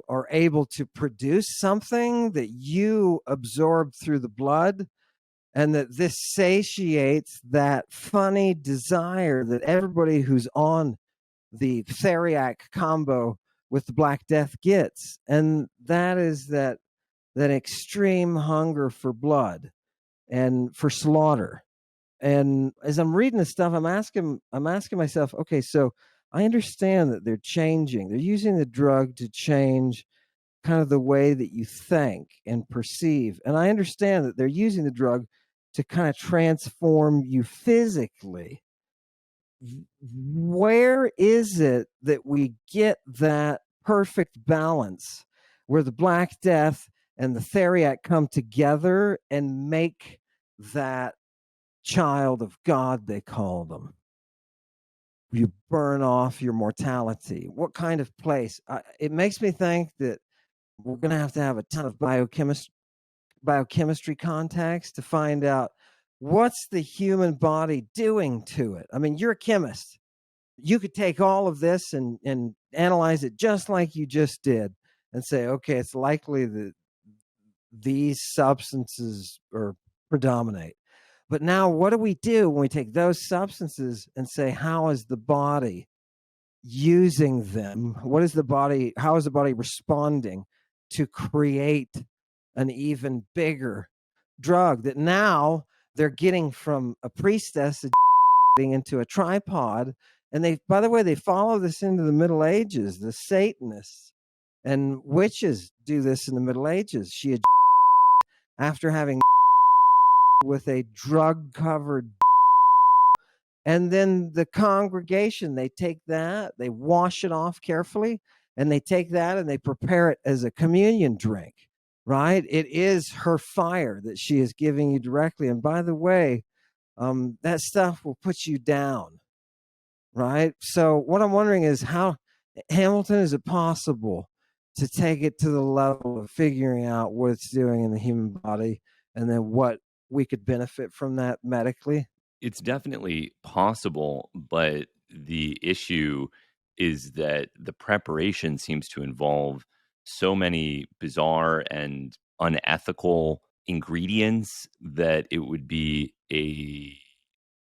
are able to produce something that you absorb through the blood, and that this satiates that funny desire that everybody who's on the Theriac combo with the Black Death gets. And that is that extreme hunger for blood and for slaughter. And as I'm reading this stuff, I'm asking myself, okay, so I understand that they're changing. They're using the drug to change kind of the way that you think and perceive. And I understand that they're using the drug to kind of transform you physically. Where is it that we get that perfect balance where the Black Death and the Theriac come together and make that child of God, they call them? You burn off your mortality. What kind of place? It makes me think that we're going to have a ton of biochemistry contacts to find out what's the human body doing to it. I mean, you're a chemist. You could take all of this and analyze it just like you just did and say, okay, it's likely that these substances are predominate. But now what do we do when we take those substances and say, how is the body using them? How is the body responding to create an even bigger drug that now they're getting from a priestess into a tripod? And by the way, they follow this into the Middle Ages. The Satanists and witches do this in the Middle Ages. She had, after having with a drug covered, and then the congregation, they take that, they wash it off carefully, and they take that and they prepare it as a communion drink, right? It is her fire that she is giving you directly. And by the way, that stuff will put you down, right? So what I'm wondering is, how, Hamilton, is it possible to take it to the level of figuring out what it's doing in the human body and then what we could benefit from that medically? It's definitely possible, but the issue is that the preparation seems to involve so many bizarre and unethical ingredients that it would be a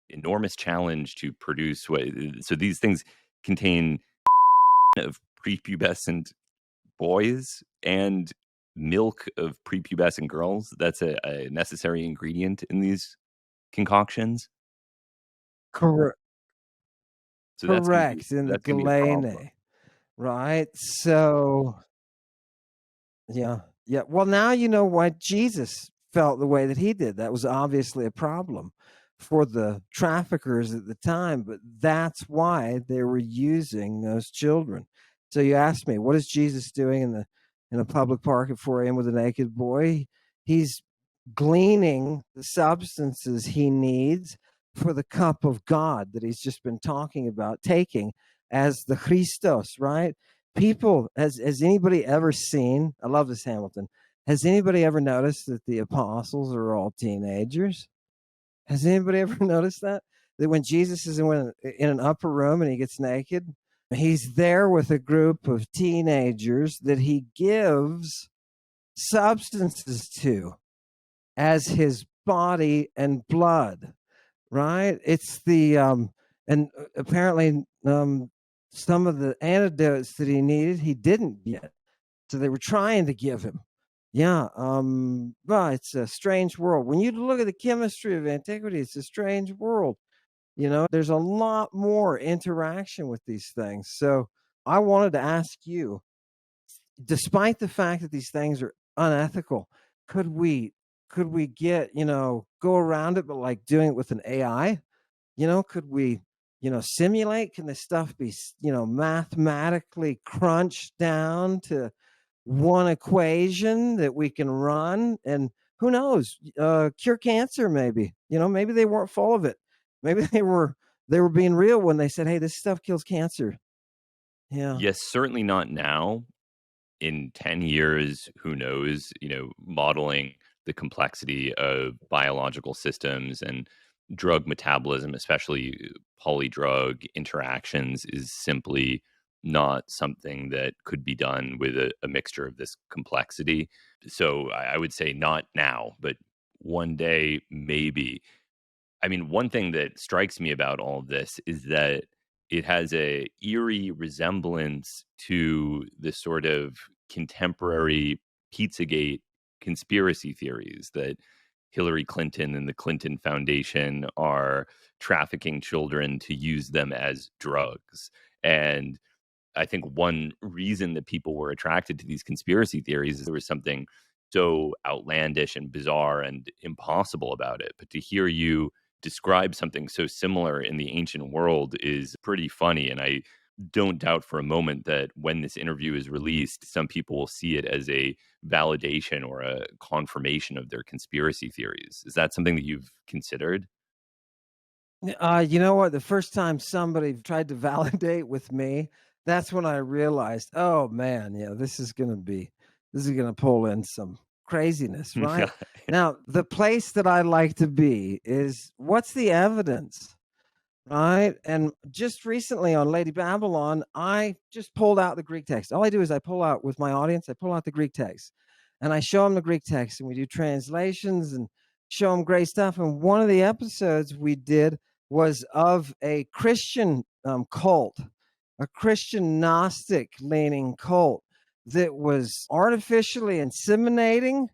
enormous challenge to produce what. So these things contain of prepubescent boys and milk of prepubescent girls. That's a necessary ingredient in these concoctions. Correct. So Correct. In the that's gonna be a problem. Galene, right? So, yeah. Yeah. Well, now you know why Jesus felt the way that he did. That was obviously a problem for the traffickers at the time, but that's why they were using those children. So you asked me, what is Jesus doing in a public park at 4 a.m. with a naked boy? He's gleaning the substances he needs for the cup of God that he's just been talking about taking. as the Christos, right? People, has anybody ever seen? I love this, Hamilton. Has anybody ever noticed that the apostles are all teenagers? Has anybody ever noticed that? That when Jesus is in an upper room and he gets naked, he's there with a group of teenagers that he gives substances to as his body and blood, right? It's the and apparently some of the antidotes that he needed he didn't get, so they were trying to give him. Yeah, well, it's a strange world. When you look at the chemistry of antiquity, it's a strange world. There's a lot more interaction with these things. So I wanted to ask you, despite the fact that these things are unethical, could we get, go around it, but like doing it with an AI? Could we, simulate? Can this stuff be, mathematically crunched down to one equation that we can run? And who knows, cure cancer? Maybe, maybe they weren't full of it. Maybe they were being real when they said, hey, this stuff kills cancer. Yeah. Yes, certainly not now. In 10 years, who knows, modeling the complexity of biological systems and drug metabolism, especially polydrug interactions, is simply not something that could be done with a mixture of this complexity. So I would say not now, but one day maybe. I mean, one thing that strikes me about all of this is that it has a eerie resemblance to the sort of contemporary Pizzagate conspiracy theories that Hillary Clinton and the Clinton Foundation are trafficking children to use them as drugs. And I think one reason that people were attracted to these conspiracy theories is there was something so outlandish and bizarre and impossible about it. But to hear you describe something so similar in the ancient world is pretty funny. And I don't doubt for a moment that when this interview is released, some people will see it as a validation or a confirmation of their conspiracy theories. Is that something that you've considered? You know what? The first time somebody tried to validate with me, that's when I realized, oh man, this is gonna pull in some craziness, right? Yeah. Now, the place that I like to be is, what's the evidence? Right. And just recently on Lady Babylon, I just pulled out the Greek text. All I do is I pull out with my audience, I pull out the Greek text and I show them the Greek text, and we do translations and show them great stuff. And one of the episodes we did was of a Christian cult, a Christian Gnostic leaning cult that was artificially inseminating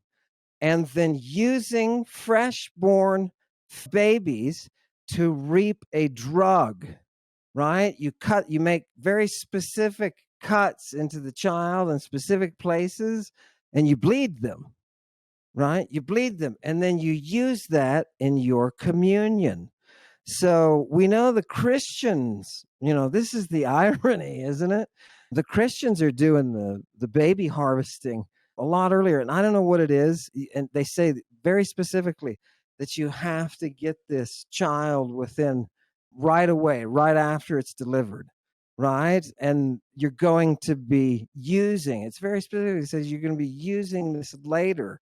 and then using fresh born babies to reap a drug, right? You make very specific cuts into the child in specific places and you bleed them, right? You bleed them and then you use that in your communion. So we know the Christians, this is the irony, isn't it? The Christians are doing the baby harvesting a lot earlier. And I don't know what it is. And they say very specifically that you have to get this child within right away, right after it's delivered. Right. And you're going to be using, it's very specific. It says you're going to be using this later,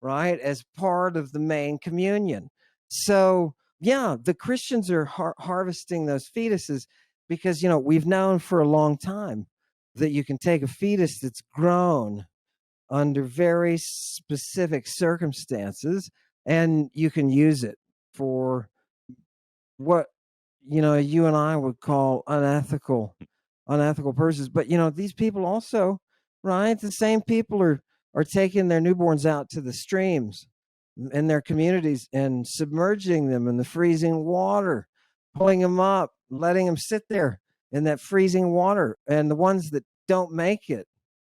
right, as part of the main communion. So, yeah, the Christians are harvesting those fetuses because, we've known for a long time that you can take a fetus that's grown under very specific circumstances and you can use it for what, you and I would call unethical purposes. But these people also, right? The same people are taking their newborns out to the streams in their communities and submerging them in the freezing water, pulling them up, letting them sit there in that freezing water. And the ones that don't make it,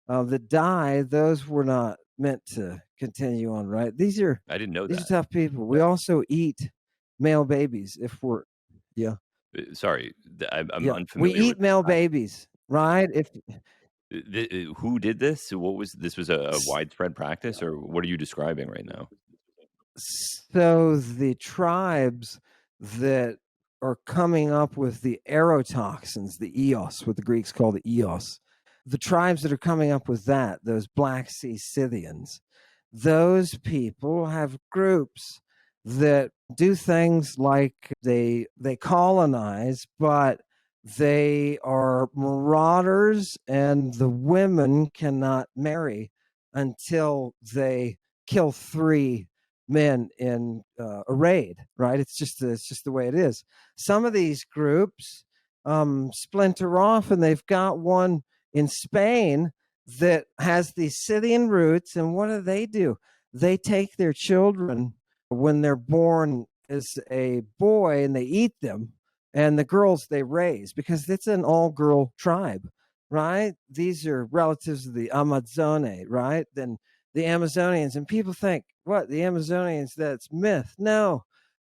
that die, those were not meant to continue on, right? I didn't know These are that. tough people. We also eat male babies if we're, yeah, Sorry, I'm yeah, we unfamiliar with eat this male practice. babies, right? If Who did this? What was this? Was a widespread practice, or what are you describing right now? so the tribes that are coming up with the aerotoxins, the eos, what the Greeks call the eos. The tribes that are coming up with that, those Black Sea Scythians, those people have groups that do things like they colonize, but they are marauders, and the women cannot marry until they kill 3 men in a raid. Right? It's just the way it is. Some of these groups splinter off, and they've got one in Spain that has these Scythian roots. And what do? They take their children when they're born as a boy and they eat them, and the girls they raise, because it's an all girl tribe, right? These are relatives of the Amazone, right? Then the Amazonians, and people think, what, the Amazonians, that's myth. No,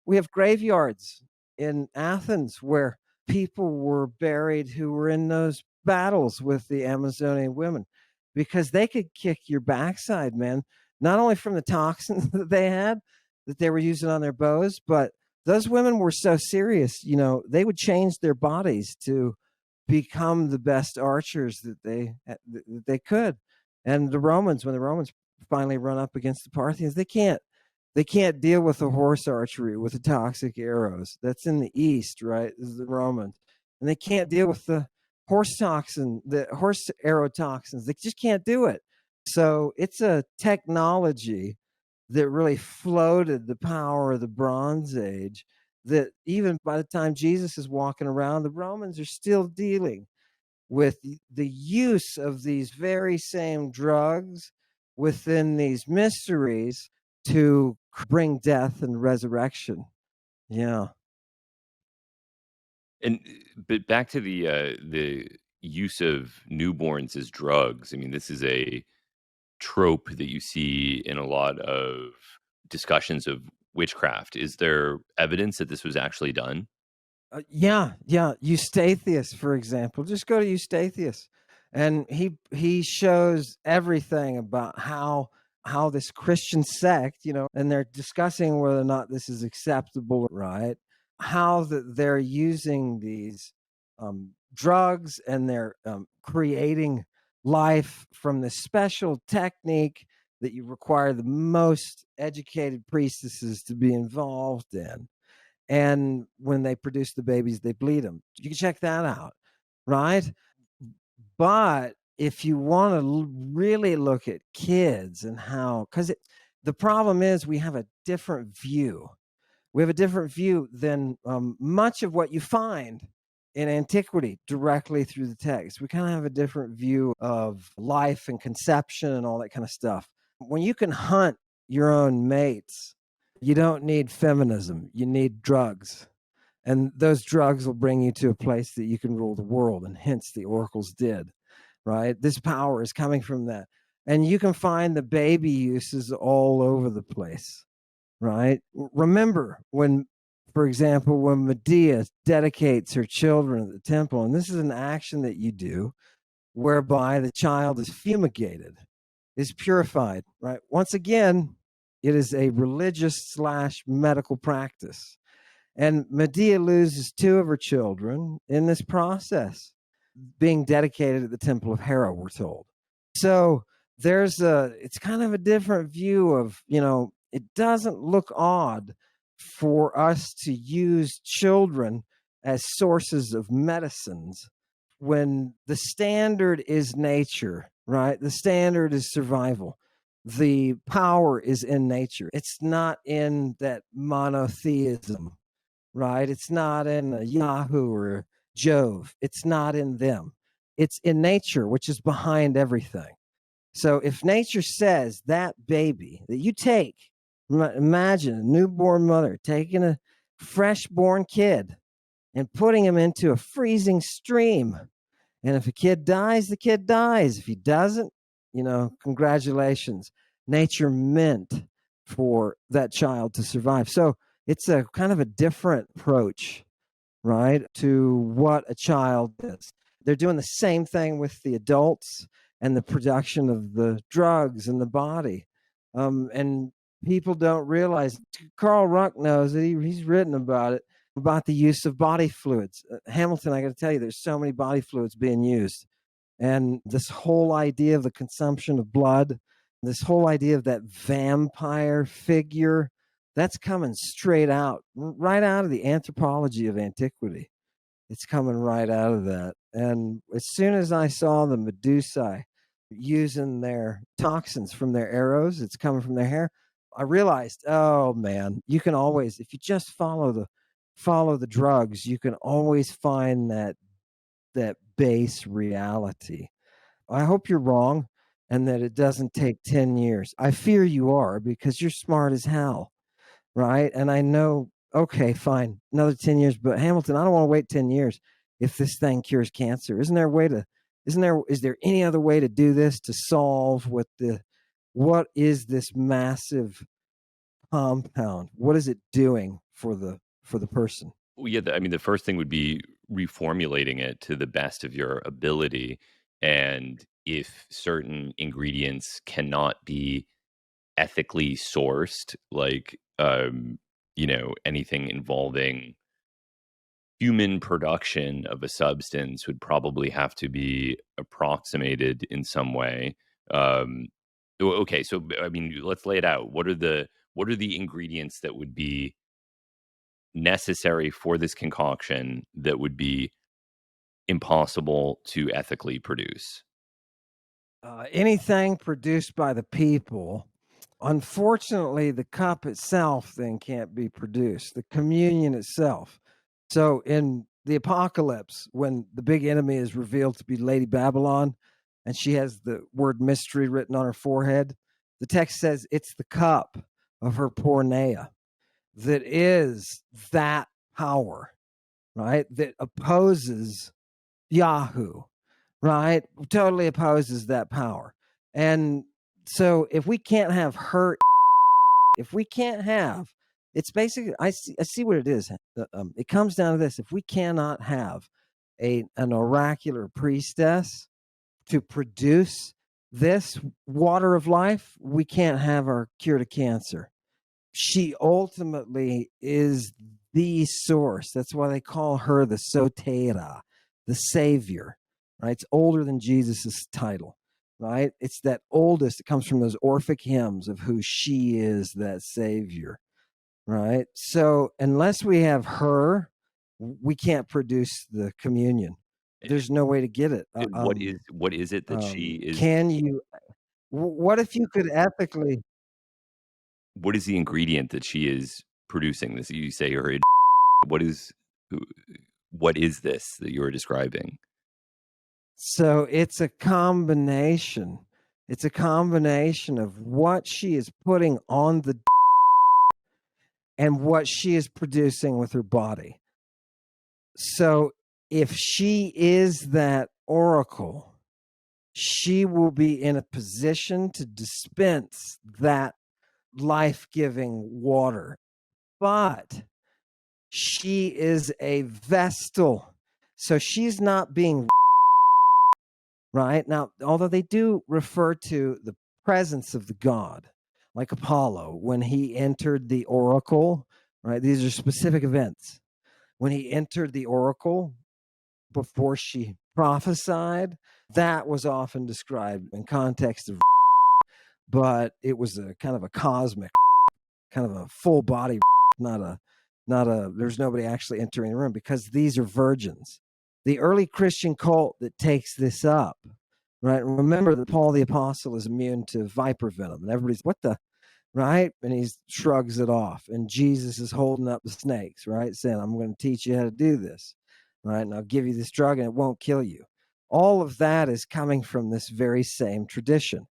we have graveyards in Athens where people were buried who were in those battles with the Amazonian women, because they could kick your backside, man, not only from the toxins that they had that they were using on their bows, but those women were so serious, they would change their bodies to become the best archers that they could. And when the Romans finally run up against the Parthians, they can't deal with the horse archery with the toxic arrows. That's in the east, right? This is the Romans. And they can't deal with the horse arrow toxins. They just can't do it. So it's a technology that really floated the power of the Bronze Age, that even by the time Jesus is walking around, the Romans are still dealing with the use of these very same drugs within these mysteries to bring death and resurrection. Yeah. And but back to the use of newborns as drugs. I mean, this is a trope that you see in a lot of discussions of witchcraft. Is there evidence that this was actually done? Yeah. Eustathius, for example. Just go to Eustathius, and he shows everything about how this Christian sect, and they're discussing whether or not this is acceptable, right? How that they're using these drugs, and they're creating life from this special technique that you require the most educated priestesses to be involved in. And when they produce the babies, they bleed them. You can check that out, right? But if you want to really look at kids and how, because the problem is we have a different view. We have a different view than much of what you find in antiquity directly through the text. We kind of have a different view of life and conception and all that kind of stuff. When you can hunt your own mates, you don't need feminism. You need drugs. And those drugs will bring you to a place that you can rule the world. And hence the oracles did, right? This power is coming from that. And you can find the baby uses all over the place, right? Remember when, for example, when Medea dedicates her children at the temple, and this is an action that you do whereby the child is fumigated, is purified, right? Once again, it is a religious / medical practice. And Medea loses 2 of her children in this process, being dedicated at the temple of Hera, we're told. So it's kind of a different view of, it doesn't look odd for us to use children as sources of medicines when the standard is nature, right? The standard is survival. The power is in nature. It's not in that monotheism, right? It's not in a Yahoo or Jove. It's not in them. It's in nature, which is behind everything. So if nature says that baby that you take, imagine a newborn mother taking a fresh born kid and putting him into a freezing stream. And if a kid dies, the kid dies. If he doesn't, congratulations. Nature meant for that child to survive. So it's a kind of a different approach, right, to what a child is. They're doing the same thing with the adults and the production of the drugs in the body. And people don't realize, Carl Ruck knows it. He's written about it. about the use of body fluids. Hamilton, I got to tell you, there's so many body fluids being used. And this whole idea of the consumption of blood, this whole idea of that vampire figure, that's coming straight out, right out of the anthropology of antiquity. It's coming right out of that. And as soon as I saw the Medusae using their toxins from their arrows, it's coming from their hair, I realized, oh man, you can always, if you just follow the drugs, you can always find that base reality. I hope you're wrong and that it doesn't take 10 years. I fear you are because you're smart as hell, right? And I know, okay, fine, another 10 years, but Hamilton, I don't want to wait 10 years if this thing cures cancer. Is there any other way to do this, to solve what is this massive compound? What is it doing for the person? Well, yeah, I mean, the first thing would be reformulating it to the best of your ability. And if certain ingredients cannot be ethically sourced, like, anything involving human production of a substance would probably have to be approximated in some way. Um, okay, so I mean, let's lay it out. What are the ingredients that would be necessary for this concoction that would be impossible to ethically produce? Anything produced by the people. Unfortunately, the cup itself then can't be produced, the communion itself. So in the apocalypse, when the big enemy is revealed to be Lady Babylon, and she has the word mystery written on her forehead, the text says it's the cup of her porneia that is that power, right? That opposes Yahoo, right? Totally opposes that power. And so if we can't have her, if we can't have, it's basically, I see what it is. It comes down to this. If we cannot have an oracular priestess to produce this water of life, we can't have our cure to cancer. She ultimately is the source. That's why they call her the Sotera, the Savior, right? It's older than Jesus's title, right? It's that oldest. It comes from those Orphic hymns of who she is, that Savior, right? So unless we have her, we can't produce the communion. There's no way to get it. And what is it that she is? Can you? What if you could ethically? What is the ingredient that she is producing? This, you say her. What is who- what is this that you're describing? So it's a combination. It's a combination of what she is putting on the and what she is producing with her body. So if she is that oracle, she will be in a position to dispense that life-giving water. But she is a vestal. So she's not being right now, although they do refer to the presence of the god, like Apollo when he entered the oracle, right? These are specific events. When he entered the oracle before she prophesied, that was often described in context of, but it was a kind of a cosmic, kind of a full body, not a, there's nobody actually entering the room because these are virgins. The early Christian cult that takes this up, right? Remember that Paul the Apostle is immune to viper venom, and everybody's, what the, right? And he shrugs it off. And Jesus is holding up the snakes, right? Saying, I'm going to teach you how to do this, right? And I'll give you this drug and it won't kill you. All of that is coming from this very same tradition.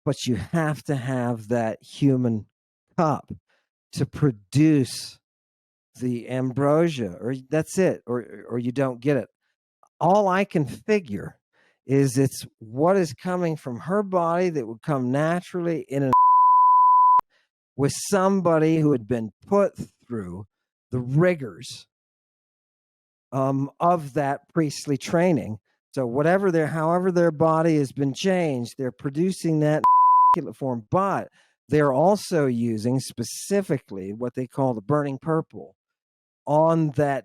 But you have to have that human cup to produce the ambrosia, or that's it, or you don't get it. All I can figure is it's what is coming from her body that would come naturally in a with somebody who had been put through the rigors of that priestly training. So however their body has been changed, they're producing that form, but they're also using specifically what they call the burning purple, on that,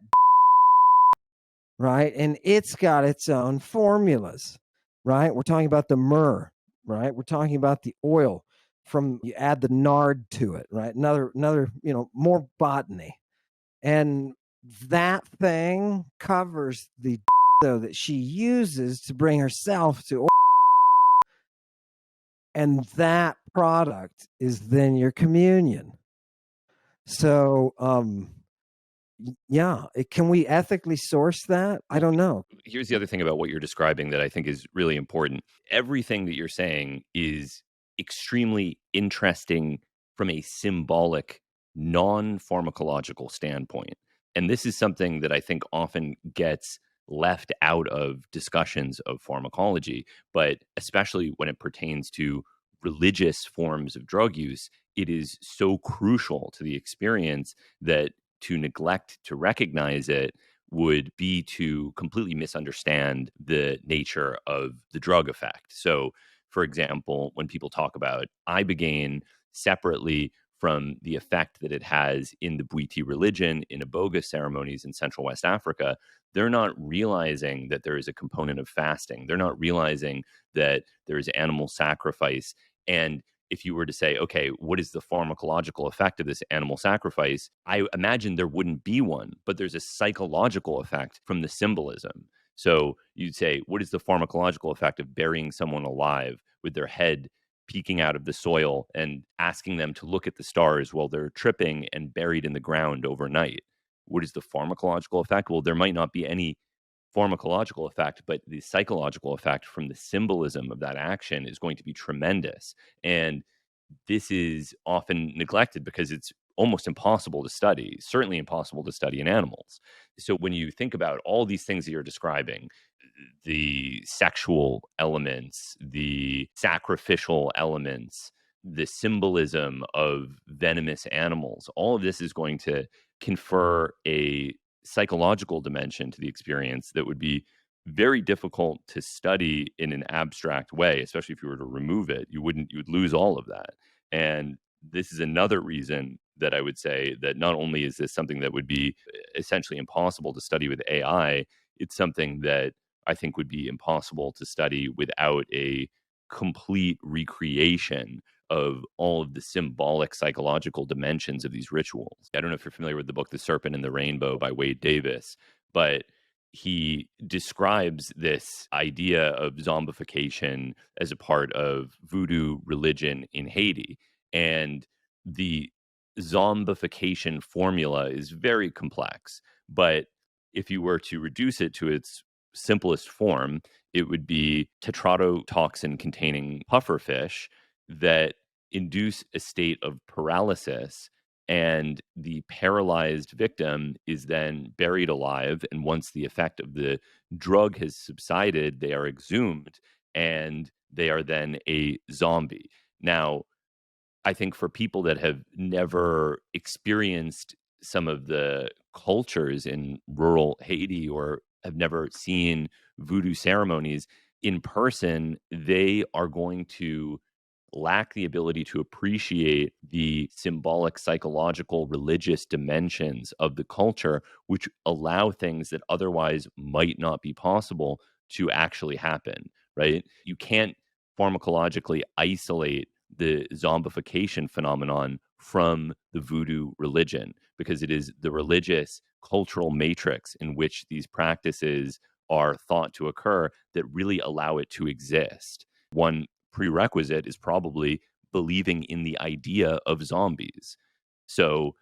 right? And it's got its own formulas, right? We're talking about the myrrh, right? We're talking about the oil from you add the nard to it, right? Another, more botany. And that thing covers the though that she uses to bring herself to, and that product is then your communion. So yeah, can we ethically source that? I don't know. Here's the other thing about what you're describing that I think is really important. Everything that you're saying is extremely interesting from a symbolic, non pharmacological standpoint. And this is something that I think often gets left out of discussions of pharmacology, but especially when it pertains to religious forms of drug use, it is so crucial to the experience that to neglect to recognize it would be to completely misunderstand the nature of the drug effect. So, for example, when people talk about ibogaine separately from the effect that it has in the Bwiti religion, in Iboga ceremonies in Central West Africa, they're not realizing that there is a component of fasting. They're not realizing that there is animal sacrifice. And if you were to say, okay, what is the pharmacological effect of this animal sacrifice? I imagine there wouldn't be one, but there's a psychological effect from the symbolism. So you'd say, what is the pharmacological effect of burying someone alive with their head peeking out of the soil and asking them to look at the stars while they're tripping and buried in the ground overnight? What is the pharmacological effect? Well, there might not be any pharmacological effect, but the psychological effect from the symbolism of that action is going to be tremendous. And this is often neglected because it's almost impossible to study, certainly impossible to study in animals. So when you think about all these things that you're describing, the sexual elements, the sacrificial elements, the symbolism of venomous animals, all of this is going to confer a psychological dimension to the experience that would be very difficult to study in an abstract way, especially if you were to remove it. You would lose all of that. And this is another reason that I would say that not only is this something that would be essentially impossible to study with AI, it's something that I think would be impossible to study without a complete recreation of all of the symbolic psychological dimensions of these rituals. I don't know if you're familiar with the book The Serpent and the Rainbow by Wade Davis, but he describes this idea of zombification as a part of voodoo religion in Haiti. And the zombification formula is very complex. But if you were to reduce it to its simplest form, it would be tetrodotoxin containing pufferfish that induce a state of paralysis, and the paralyzed victim is then buried alive. And once the effect of the drug has subsided, they are exhumed and they are then a zombie. Now, I think for people that have never experienced some of the cultures in rural Haiti or have never seen voodoo ceremonies in person, they are going to lack the ability to appreciate the symbolic, psychological, religious dimensions of the culture, which allow things that otherwise might not be possible to actually happen, right? You can't pharmacologically isolate the zombification phenomenon from the voodoo religion because it is the religious cultural matrix in which these practices are thought to occur that really allow it to exist. One prerequisite is probably believing in the idea of zombies. So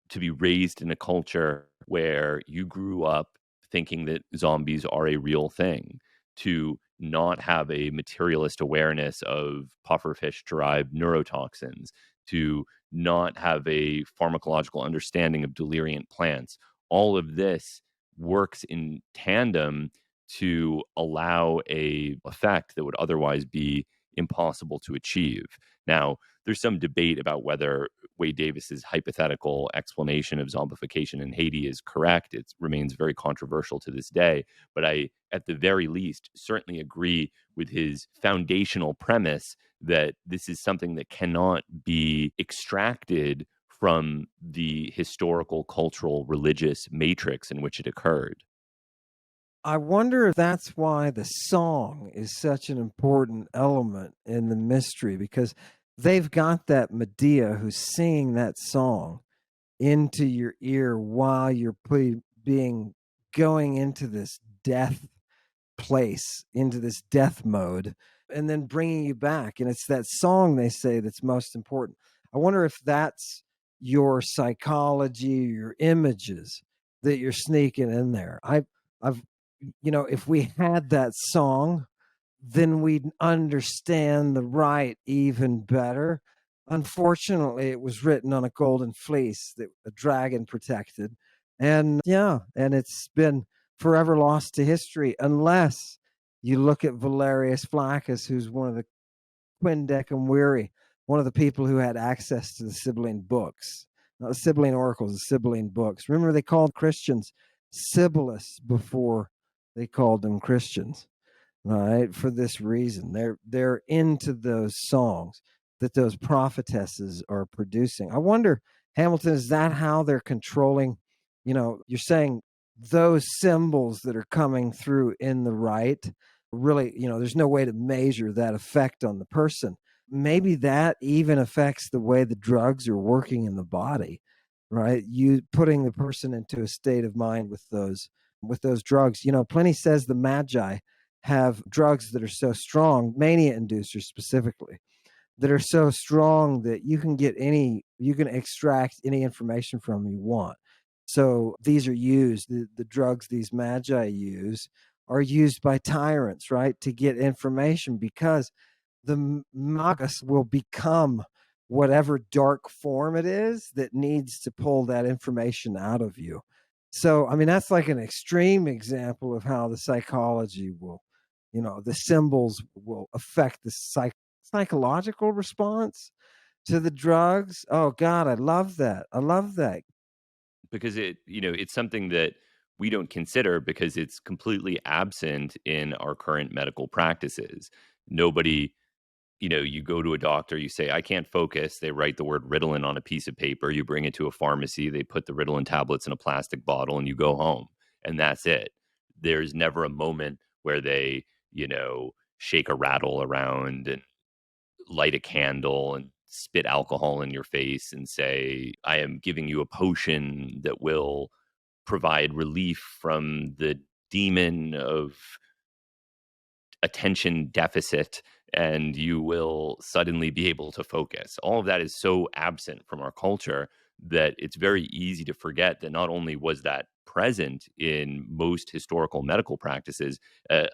to be raised in a culture where you grew up thinking that zombies are a real thing, to not have a materialist awareness of pufferfish derived neurotoxins, to not have a pharmacological understanding of deliriant plants, all of this works in tandem to allow a effect that would otherwise be impossible to achieve. Now, there's some debate about whether Wade Davis's hypothetical explanation of zombification in Haiti is correct. It remains very controversial to this day, but I, at the very least, certainly agree with his foundational premise that this is something that cannot be extracted from the historical, cultural, religious matrix in which it occurred. I wonder if that's why the song is such an important element in the mystery, because they've got that Medea who's singing that song into your ear while you're being going into this death place, into this death mode, and then bringing you back. And it's that song, they say, that's most important. I wonder if that's your psychology, your images that you're sneaking in there. I've, if we had that song, then we'd understand the right even better. Unfortunately, it was written on a golden fleece that a dragon protected. And yeah, and it's been forever lost to history unless you look at Valerius Flaccus, who's one of the Quindecim Viri, one of the people who had access to the Sibylline books. Not the Sibylline oracles, the Sibylline books. Remember, they called Christians Sibylists before they called them Christians, right? For this reason, they're into those songs that those prophetesses are producing. I wonder, Hamilton, is that how they're controlling? You're saying those symbols that are coming through in the right, really, there's no way to measure that effect on the person. Maybe that even affects the way the drugs are working in the body, right? You putting the person into a state of mind with those drugs. Pliny says the Magi have drugs that are so strong, mania inducers specifically, that are so strong that you can extract any information from them you want. So these are used, the drugs these Magi use are used by tyrants, right, to get information, because the magus will become whatever dark form it is that needs to pull that information out of you. So, I mean, that's like an extreme example of how the psychology will, the symbols will affect the psychological response to the drugs. Oh God, I love that. I love that. Because it's something that we don't consider because it's completely absent in our current medical practices. Nobody, you go to a doctor, you say, I can't focus. They write the word Ritalin on a piece of paper. You bring it to a pharmacy. They put the Ritalin tablets in a plastic bottle and you go home. And that's it. There's never a moment where they, shake a rattle around and light a candle and spit alcohol in your face and say, I am giving you a potion that will provide relief from the demon of attention deficit and you will suddenly be able to focus. All of that is so absent from our culture that it's very easy to forget that not only was that present in most historical medical practices, a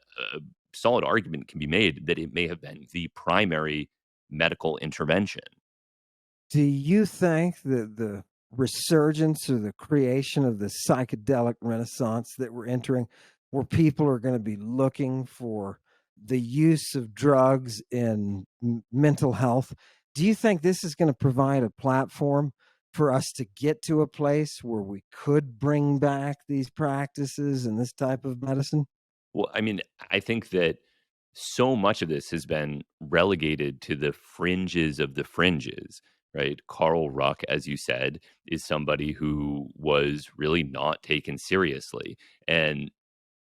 solid argument can be made that it may have been the primary medical intervention. Do you think that the resurgence or the creation of the psychedelic renaissance that we're entering, where people are going to be looking for the use of drugs in mental health, do you think this is going to provide a platform for us to get to a place where we could bring back these practices and this type of medicine? Well, I mean, I think that so much of this has been relegated to the fringes of the fringes, right? Carl Ruck, as you said, is somebody who was really not taken seriously. And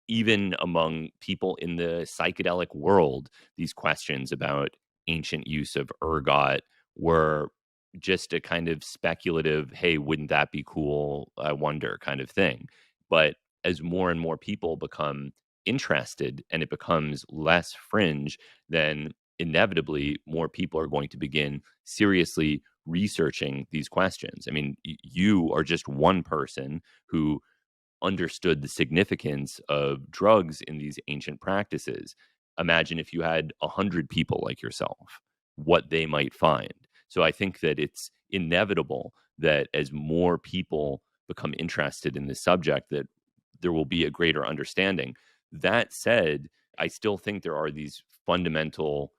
even among people in the psychedelic world, these questions about ancient use of ergot were just a kind of speculative, hey, wouldn't that be cool? I wonder kind of thing. But as more and more people become interested and it becomes less fringe, then inevitably more people are going to begin seriously researching these questions. I mean, you are just one person who understood the significance of drugs in these ancient practices. Imagine if you had 100 people like yourself, what they might find. So I think that it's inevitable that as more people become interested in this subject, that there will be a greater understanding. That said, I still think there are these fundamental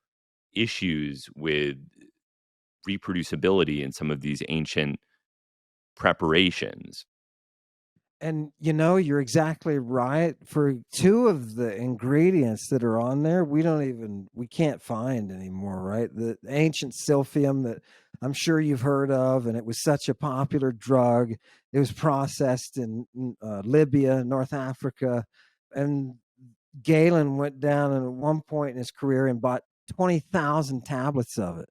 issues with reproducibility in some of these ancient preparations. And you're exactly right. For two of the ingredients that are on there, we can't find anymore, right? The ancient silphium that I'm sure you've heard of, and it was such a popular drug. It was processed in Libya, North Africa, and Galen went down at one point in his career and bought 20,000 tablets of it,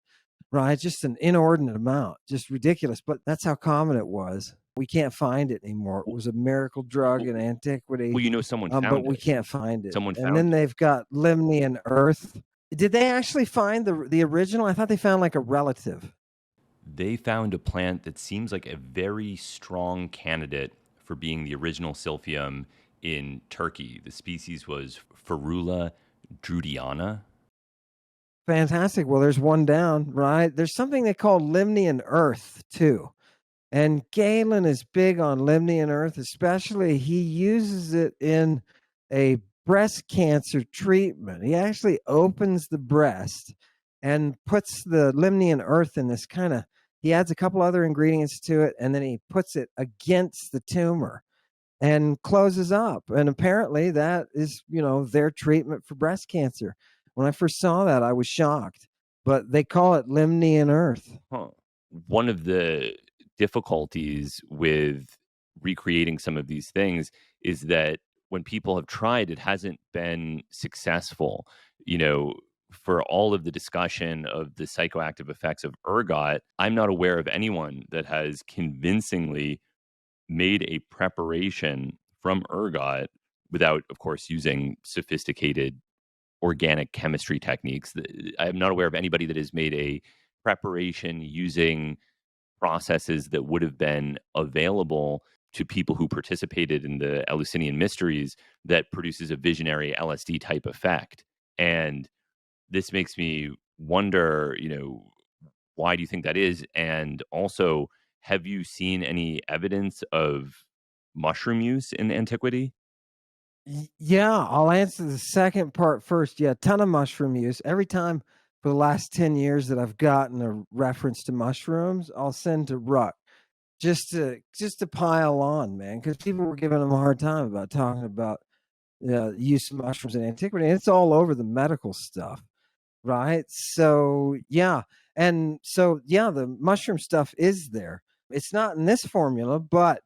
right? Just an inordinate amount, just ridiculous. But that's how common it was. We can't find it anymore. It was a miracle drug in antiquity, Well, someone but found we it. can't find it. Someone And found then it. they've got Limnian Earth. Did they actually find the original? I thought they found like a relative. They found a plant that seems like a very strong candidate for being the original silphium in Turkey. The species was Ferula drudiana. Fantastic. Well, there's one down, right? There's something they call Limnian Earth too. And Galen is big on Limnian Earth, especially he uses it in a breast cancer treatment. He actually opens the breast and puts the Limnian Earth in this kind of, he adds a couple other ingredients to it, and then he puts it against the tumor and closes up. And apparently that is, their treatment for breast cancer. When I first saw that, I was shocked, but they call it Limnian Earth. Huh. One of the difficulties with recreating some of these things is that when people have tried, it hasn't been successful. For all of the discussion of the psychoactive effects of ergot, I'm not aware of anyone that has convincingly made a preparation from ergot without, of course, using sophisticated organic chemistry techniques. I'm not aware of anybody that has made a preparation using processes that would have been available to people who participated in the Eleusinian mysteries that produces a visionary LSD type effect. And this makes me wonder, why do you think that is? And also, have you seen any evidence of mushroom use in antiquity? Yeah, I'll answer the second part first. Yeah, ton of mushroom use. Every time for the last 10 years that I've gotten a reference to mushrooms, I'll send to Ruck just to pile on, man, because people were giving them a hard time about talking about use of mushrooms in antiquity. And it's all over the medical stuff, right? So yeah, and so yeah, the mushroom stuff is there. It's not in this formula, but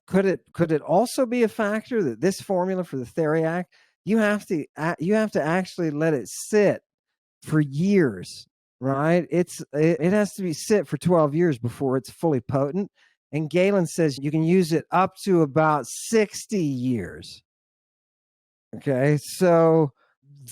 could it also be a factor that this formula for the Theriac, you have to actually let it sit for years, right? It has to be sit for 12 years before it's fully potent. And Galen says you can use it up to about 60 years. Okay, so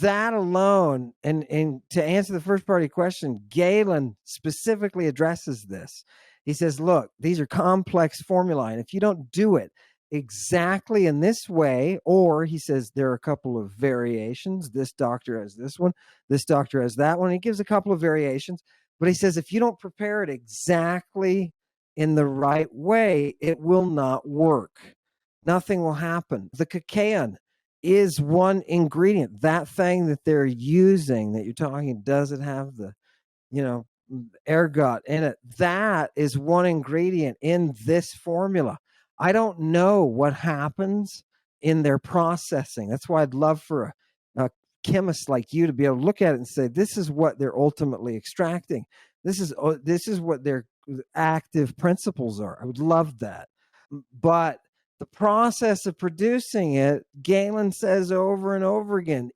that alone, and to answer the first part of your question, Galen specifically addresses this. He says, look, these are complex formulae, and if you don't do it exactly in this way, or he says there are a couple of variations. This doctor has this one, this doctor has that one. He gives a couple of variations, but he says if you don't prepare it exactly in the right way, it will not work. Nothing will happen. The cacaon is one ingredient. That thing that they're using that you're talking, does it have the, you know, ergot in it? That is one ingredient in this formula. I don't know what happens in their processing. That's why I'd love for a chemist like you to be able to look at it and say, this is what they're ultimately extracting. This is what their active principles are. I would love that. But the process of producing it, Galen says over and over again,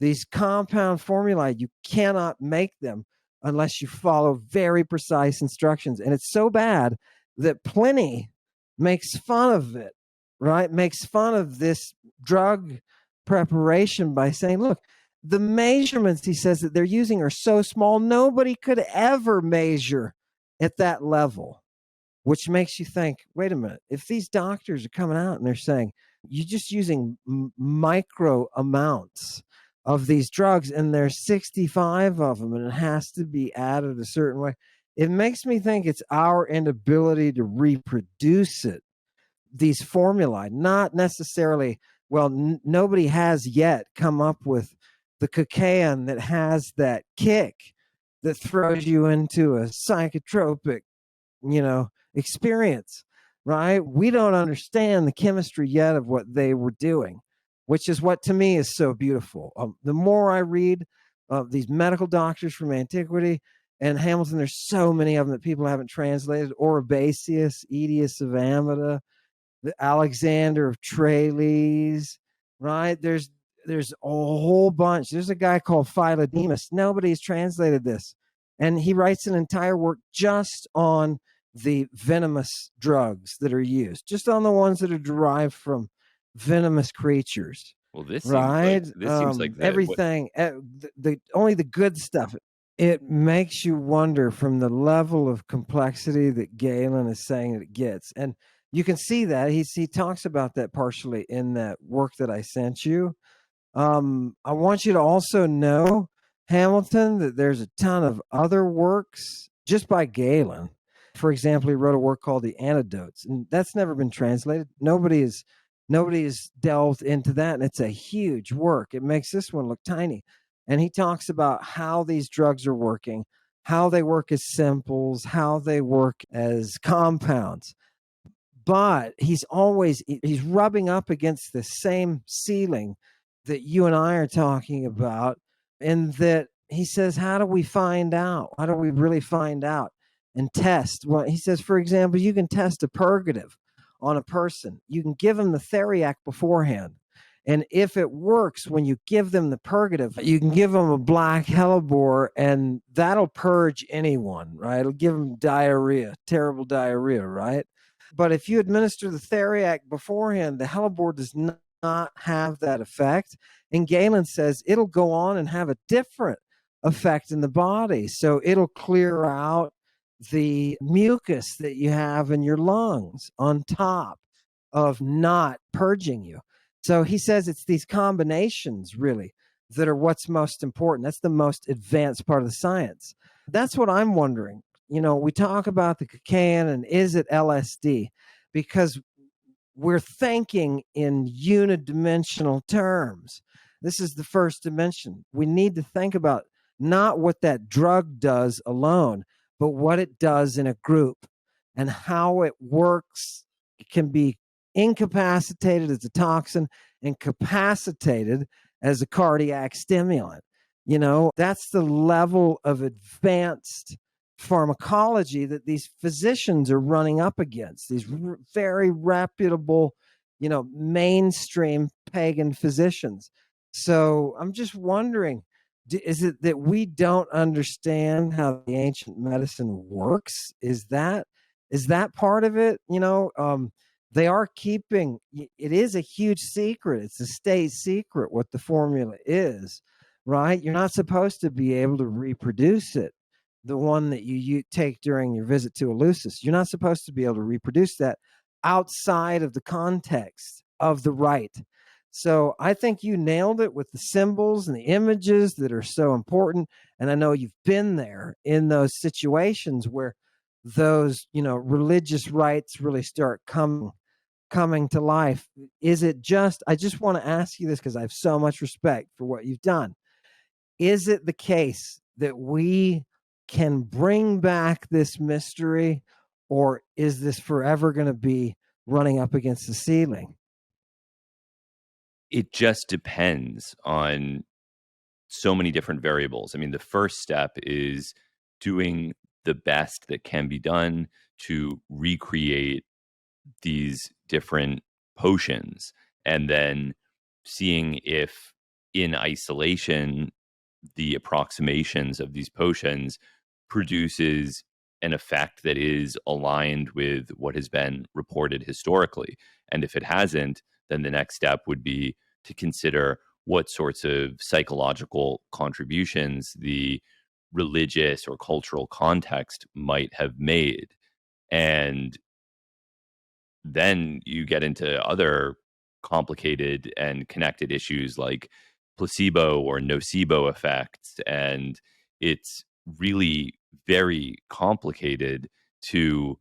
these compound formulae, you cannot make them unless you follow very precise instructions. And it's so bad that Pliny makes fun of it, right? Makes fun of this drug preparation by saying, look, the measurements, he says, that they're using are so small, nobody could ever measure at that level. Which makes you think, wait a minute, if these doctors are coming out and they're saying, you're just using micro amounts of these drugs and there's 65 of them and it has to be added a certain way, it makes me think it's our inability to reproduce it, these formulae, not necessarily, well, nobody has yet come up with the cocaine that has that kick that throws you into a psychotropic, experience, right? We don't understand the chemistry yet of what they were doing, which is what to me is so beautiful. The more I read of these medical doctors from antiquity And Hamilton, there's so many of them that people haven't translated. Oribasius, Aetius of Amida, the Alexander of Tralles, right? There's a whole bunch. There's a guy called Philodemus. Nobody's translated this. And he writes an entire work just on the venomous drugs that are used, just on the ones that are derived from venomous creatures, Well, this seems like right? what Everything, the only the good stuff. It makes you wonder from the level of complexity that Galen is saying that it gets. And you can see that he talks about that partially in that work that I sent you. I want you to also know, Hamilton, that there's a ton of other works just by Galen. For example, he wrote a work called The Antidotes, and that's never been translated. Nobody has delved into that, and it's a huge work. It makes this one look tiny. And he talks about how these drugs are working, how they work as simples, how they work as compounds. But he's rubbing up against the same ceiling that you and I are talking about, in that he says, how do we find out? How do we really find out and test? Well, he says, for example, you can test a purgative on a person. You can give them the Theriac beforehand. And if it works when you give them the purgative, you can give them a black hellebore and that'll purge anyone, right? It'll give them diarrhea, terrible diarrhea, right? But if you administer the Theriac beforehand, the hellebore does not have that effect. And Galen says it'll go on and have a different effect in the body. So it'll clear out the mucus that you have in your lungs on top of not purging you. So he says it's these combinations really that are what's most important. That's the most advanced part of the science. That's what I'm wondering. We talk about the cocaine and is it LSD? Because we're thinking in unidimensional terms. This is the first dimension. We need to think about not what that drug does alone, but what it does in a group and how it works. It can be incapacitated as a toxin and capacitated as a cardiac stimulant. That's the level of advanced pharmacology that these physicians are running up against, these very reputable, mainstream pagan physicians. So I'm just wondering, is it that we don't understand how the ancient medicine works? Is that part of it? They are keeping, it is a huge secret. It's a state secret what the formula is, right? You're not supposed to be able to reproduce it. The one that you take during your visit to Eleusis, you're not supposed to be able to reproduce that outside of the context of the rite. So I think you nailed it with the symbols and the images that are so important. And I know you've been there in those situations where those, religious rites really start coming to life. Is it just, I just want to ask you this because I have so much respect for what you've done. Is it the case that we can bring back this mystery, or is this forever going to be running up against the ceiling? it just depends on so many different variables. I mean, the first step is doing the best that can be done to recreate these different potions and then seeing if in isolation the approximations of these potions produces an effect that is aligned with what has been reported historically. And if it hasn't, then the next step would be to consider what sorts of psychological contributions the religious or cultural context might have made. And then you get into other complicated and connected issues like placebo or nocebo effects. And it's really very complicated to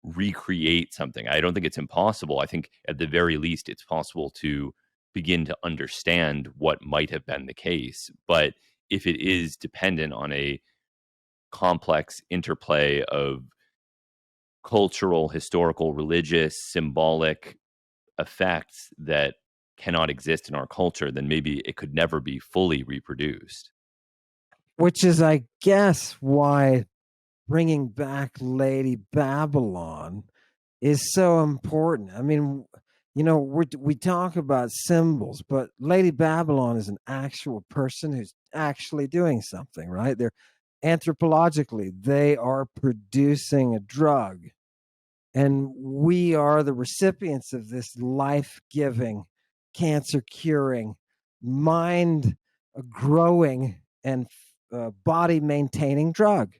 recreate something. I don't think it's impossible. I think at the very least, it's possible to begin to understand what might have been the case. But if it is dependent on a complex interplay of cultural, historical, religious, symbolic effects that cannot exist in our culture, then maybe it could never be fully reproduced. which is, I guess, why bringing back Lady Babylon is so important. I mean, we talk about symbols, but Lady Babylon is an actual person who's actually doing something, right? They're anthropologically, they are producing a drug, and we are the recipients of this life-giving, cancer-curing, mind growing, and body maintaining drug.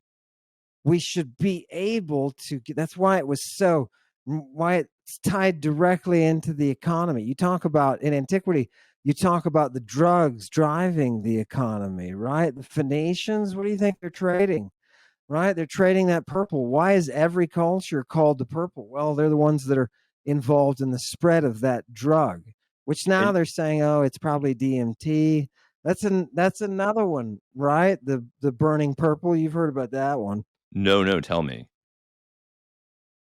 We should be able to that's why it was so why it's tied directly into the economy. You talk about in antiquity, you talk about the drugs driving the economy, right? The Phoenicians, what do you think they're trading? Right? They're trading that purple. Why is every culture called the purple? Well, they're the ones that are involved in the spread of that drug, which now And they're saying, oh, it's probably DMT. That's another one, right? The burning purple. You've heard about that one. no, tell me.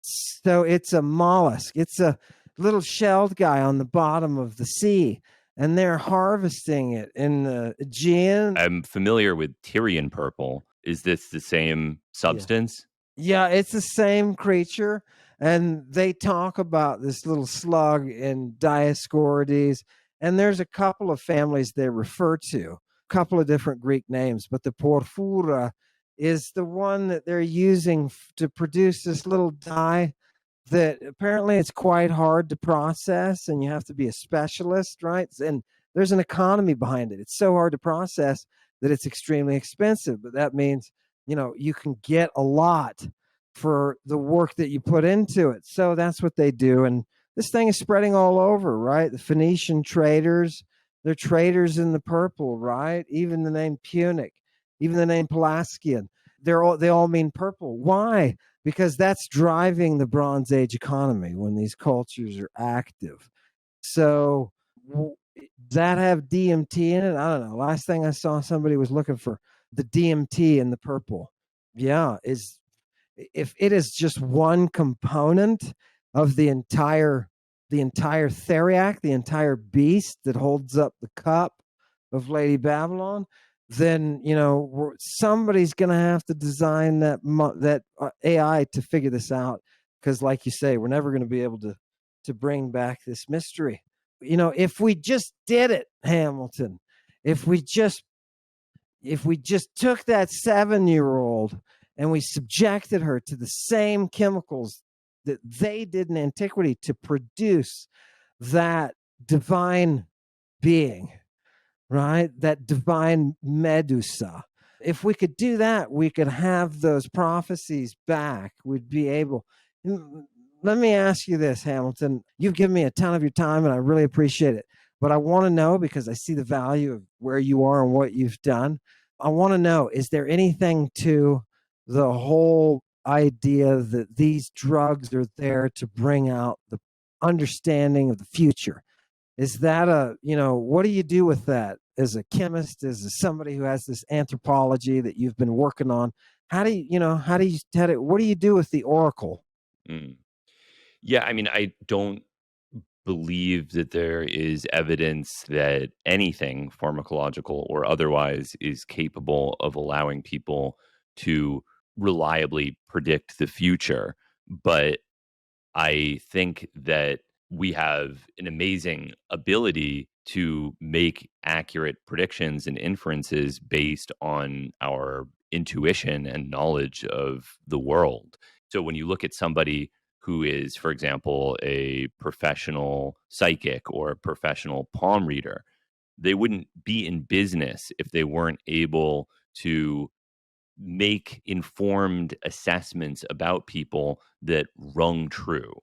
So it's a mollusk. It's a little shelled guy on the bottom of the sea, and they're harvesting it in the Aegean. I'm familiar with Tyrian purple. Is this the same Yeah. substance? Yeah, it's the same creature. And they talk about this little slug in Dioscorides. And there's a couple of families they refer to, a couple of different Greek names, but the Porphyra is the one that they're using to produce this little dye that apparently it's quite hard to process and you have to be a specialist, right? And there's an economy behind it. It's so hard to process that it's extremely expensive, but that means, you can get a lot for the work that you put into it. So that's what they do. And this thing is spreading all over, right? The Phoenician traders, they're traders in the purple, right? Even the name Punic, even the name Pelasgian, they all mean purple. Why? Because that's driving the Bronze Age economy when these cultures are active. So does that have DMT in it? I don't know. Last thing I saw, somebody was looking for the DMT in the purple. Yeah, is if it is just one component of the entire Theriac, the entire beast that holds up the cup of Lady Babylon, then somebody's going to have to design that AI to figure this out. Because, like you say, we're never going to be able to bring back this mystery. If we just did it, Hamilton, if we just took that 7-year-old and we subjected her to the same chemicals that they did in antiquity to produce that divine being, right? That divine Medusa. If we could do that, we could have those prophecies back. We'd be able. Let me ask you this, Hamilton. You've given me a ton of your time, and I really appreciate it. But I want to know, because I see the value of where you are and what you've done. I want to know, is there anything to the whole idea that these drugs are there to bring out the understanding of the future? Is that what do you do with that as a chemist, as somebody who has this anthropology that you've been working on? What do you do with the oracle? Mm. Yeah, I mean, I don't believe that there is evidence that anything pharmacological or otherwise is capable of allowing people to reliably predict the future. But I think that we have an amazing ability to make accurate predictions and inferences based on our intuition and knowledge of the world. So when you look at somebody who is, for example, a professional psychic or a professional palm reader, they wouldn't be in business if they weren't able to make informed assessments about people that rung true.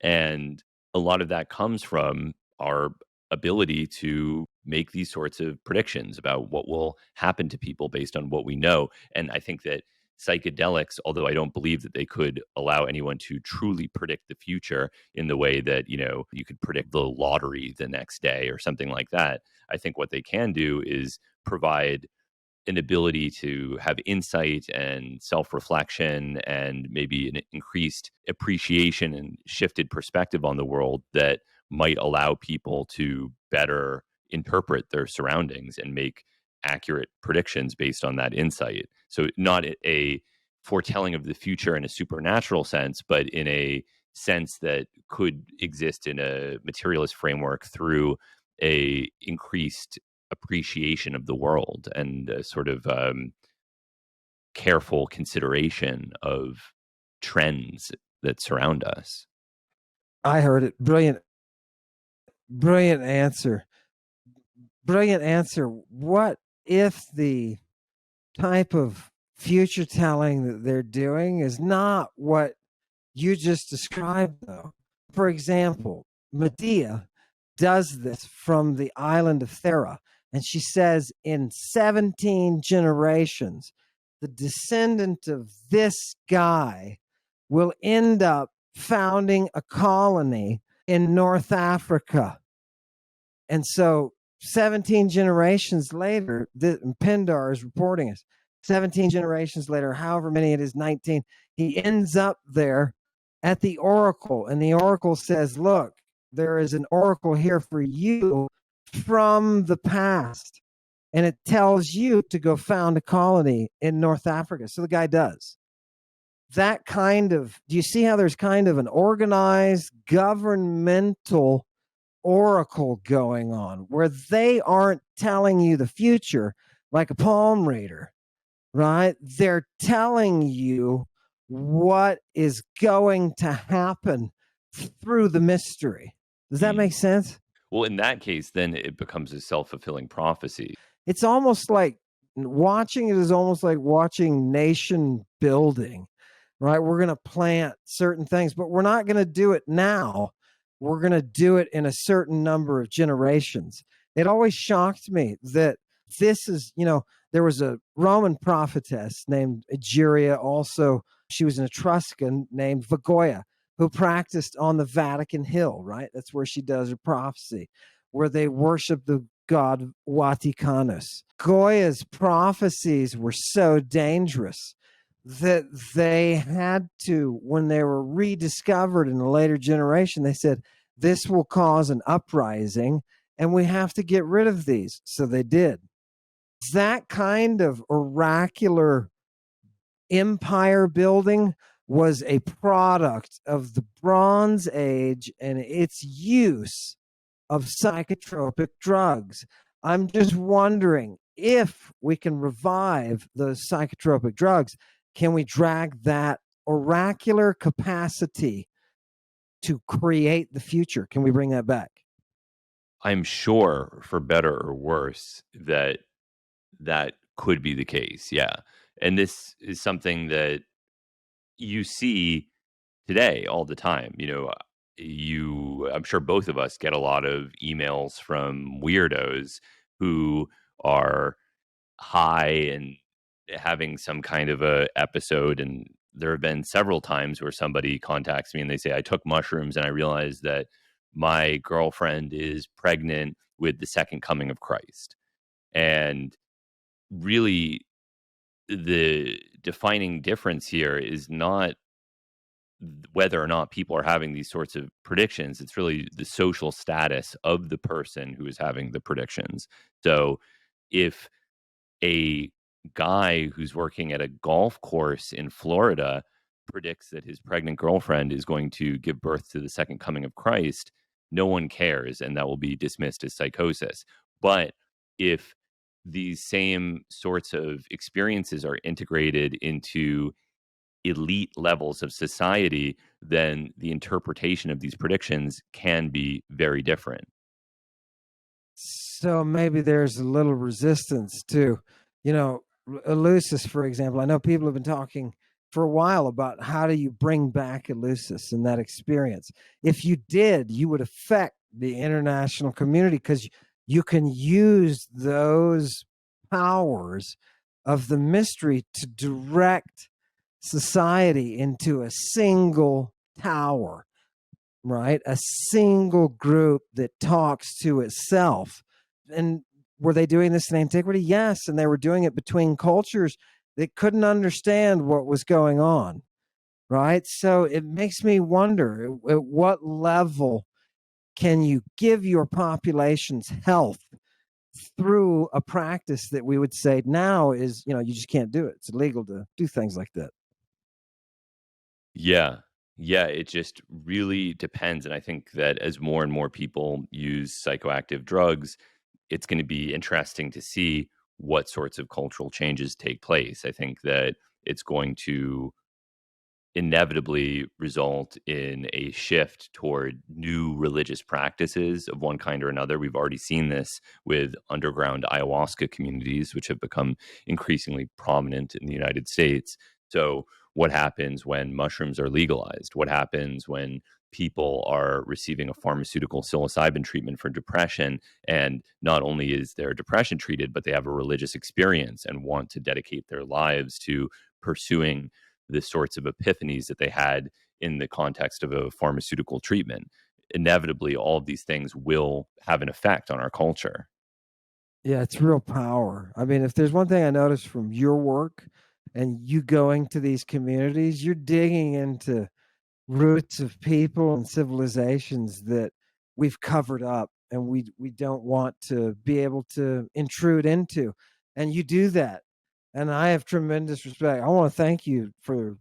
And a lot of that comes from our ability to make these sorts of predictions about what will happen to people based on what we know. And I think that psychedelics, although I don't believe that they could allow anyone to truly predict the future in the way that, you could predict the lottery the next day or something like that. I think what they can do is provide an ability to have insight and self-reflection and maybe an increased appreciation and shifted perspective on the world that might allow people to better interpret their surroundings and make accurate predictions based on that insight. So not a foretelling of the future in a supernatural sense, but in a sense that could exist in a materialist framework through a increased appreciation of the world and a sort of careful consideration of trends that surround us. I heard it. Brilliant, brilliant answer. Brilliant answer. What if the type of future telling that they're doing is not what you just described, though? For example, Medea does this from the island of Thera, and she says in 17 generations, the descendant of this guy will end up founding a colony in North Africa. And so 17 generations later, Pindar is reporting us, 17 generations later, however many it is, 19, he ends up there at the oracle. And the oracle says, look, there is an oracle here for you from the past. And it tells you to go found a colony in North Africa. So the guy does. That kind of, do you see how there's kind of an organized governmental oracle going on where they aren't telling you the future like a palm reader, right? They're telling you what is going to happen through the mystery. Does that make sense? Well, in that case, then it becomes a self-fulfilling prophecy. It's almost like watching it is almost like watching nation building, right? We're going to plant certain things, but we're not going to do it now. We're going to do it in a certain number of generations. It always shocked me that this is, there was a Roman prophetess named Egeria. Also, she was an Etruscan named Vagoya who practiced on the Vatican Hill, right? That's where she does her prophecy, where they worship the god Vaticanus. Goya's prophecies were so dangerous that they had to, when they were rediscovered in a later generation, they said, this will cause an uprising and we have to get rid of these. So they did. That kind of oracular empire building was a product of the Bronze Age and its use of psychotropic drugs. I'm just wondering if we can revive those psychotropic drugs. Can we drag that oracular capacity to create the future? Can we bring that back? I'm sure, for better or worse, that could be the case. Yeah. And this is something that you see today all the time. I'm sure both of us get a lot of emails from weirdos who are high and having some kind of a episode, and there have been several times where somebody contacts me and they say, I took mushrooms and I realized that my girlfriend is pregnant with the second coming of Christ. And really, the defining difference here is not whether or not people are having these sorts of predictions. It's really the social status of the person who is having the predictions. So if a guy who's working at a golf course in Florida predicts that his pregnant girlfriend is going to give birth to the second coming of Christ, no one cares, and that will be dismissed as psychosis. But if these same sorts of experiences are integrated into elite levels of society, then the interpretation of these predictions can be very different. So maybe there's a little resistance to, Eleusis, for example. I know people have been talking for a while about how do you bring back Eleusis and that experience. If you did, you would affect the international community because you can use those powers of the mystery to direct society into a single tower, right? A single group that talks to itself. And were they doing this in antiquity? Yes. And they were doing it between cultures that couldn't understand what was going on, right? So it makes me wonder at what level can you give your population's health through a practice that we would say now is, you just can't do it. It's illegal to do things like that. Yeah. Yeah, it just really depends. And I think that as more and more people use psychoactive drugs, it's going to be interesting to see what sorts of cultural changes take place. I think that it's going to inevitably result in a shift toward new religious practices of one kind or another. We've already seen this with underground ayahuasca communities, which have become increasingly prominent in the United States. So, what happens when mushrooms are legalized? What happens when people are receiving a pharmaceutical psilocybin treatment for depression? And not only is their depression treated, but they have a religious experience and want to dedicate their lives to pursuing the sorts of epiphanies that they had in the context of a pharmaceutical treatment. Inevitably, all of these things will have an effect on our culture. Yeah, it's real power. I mean, if there's one thing I noticed from your work and you going to these communities, you're digging into roots of people and civilizations that we've covered up and we don't want to be able to intrude into. And you do that. And I have tremendous respect. I want to thank you for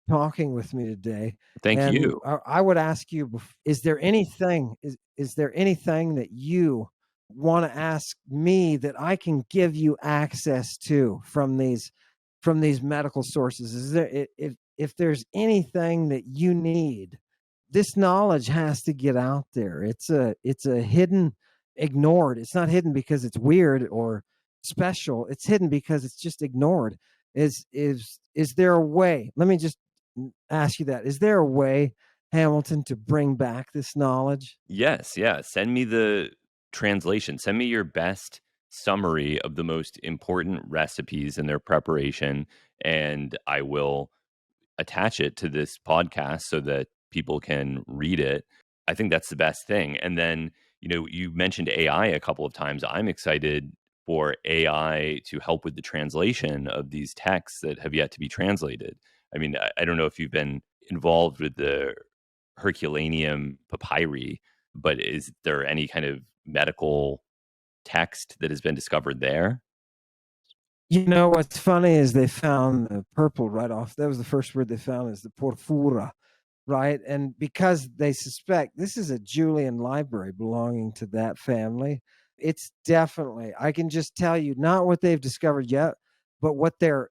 talking with me today. Thank And you. I would ask you, is there anything is there anything that you want to ask me that I can give you access to from these medical sources? Is there if there's anything that you need, this knowledge has to get out there. It's a hidden, ignored. It's not hidden because it's weird or special. It's hidden because it's just ignored. Is there a way? Let me just ask you that. Is there a way, Hamilton, to bring back this knowledge? Yes, yeah. Send me the translation. Send me your best summary of the most important recipes and their preparation, and I will attach it to this podcast so that people can read it. I think that's the best thing. And then, you mentioned AI a couple of times. I'm excited for AI to help with the translation of these texts that have yet to be translated. I mean, I don't know if you've been involved with the Herculaneum papyri, but is there any kind of medical text that has been discovered there? You know what's funny is they found the purple right off. That was the first word they found is the porphyra, right? And because they suspect this is a Julian library belonging to that family, it's definitely, I can just tell you, not what they've discovered yet, but what their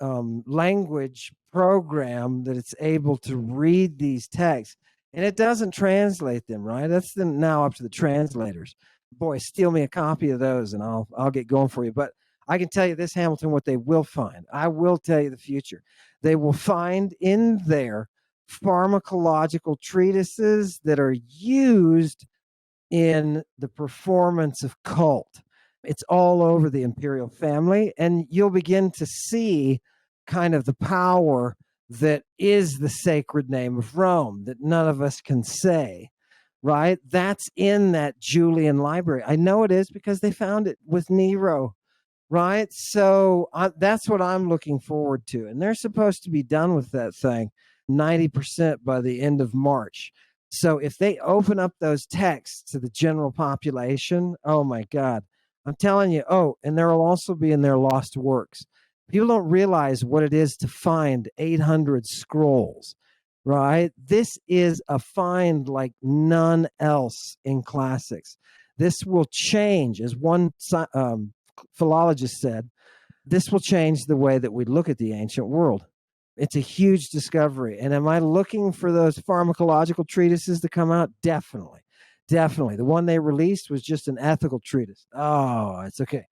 language program that it's able to read these texts, and it doesn't translate them, right? That's now up to the translators. Boy, steal me a copy of those and I'll get going for you. But I can tell you this, Hamilton, what they will find. I will tell you the future. They will find in there pharmacological treatises that are used in the performance of cult. It's all over the imperial family, and you'll begin to see kind of the power that is the sacred name of Rome that none of us can say, right? That's in that Julian library. I know it is because they found it with Nero, right? So that's what I'm looking forward to. And they're supposed to be done with that thing 90% by the end of March. So if they open up those texts to the general population, oh my God, I'm telling you. Oh, and there will also be in their lost works. People don't realize what it is to find 800 scrolls, right? This is a find like none else in classics. This will change, as one philologist said, this will change the way that we look at the ancient world. It's a huge discovery. And am I looking for those pharmacological treatises to come out? Definitely. Definitely. The one they released was just an ethical treatise. Oh, it's okay.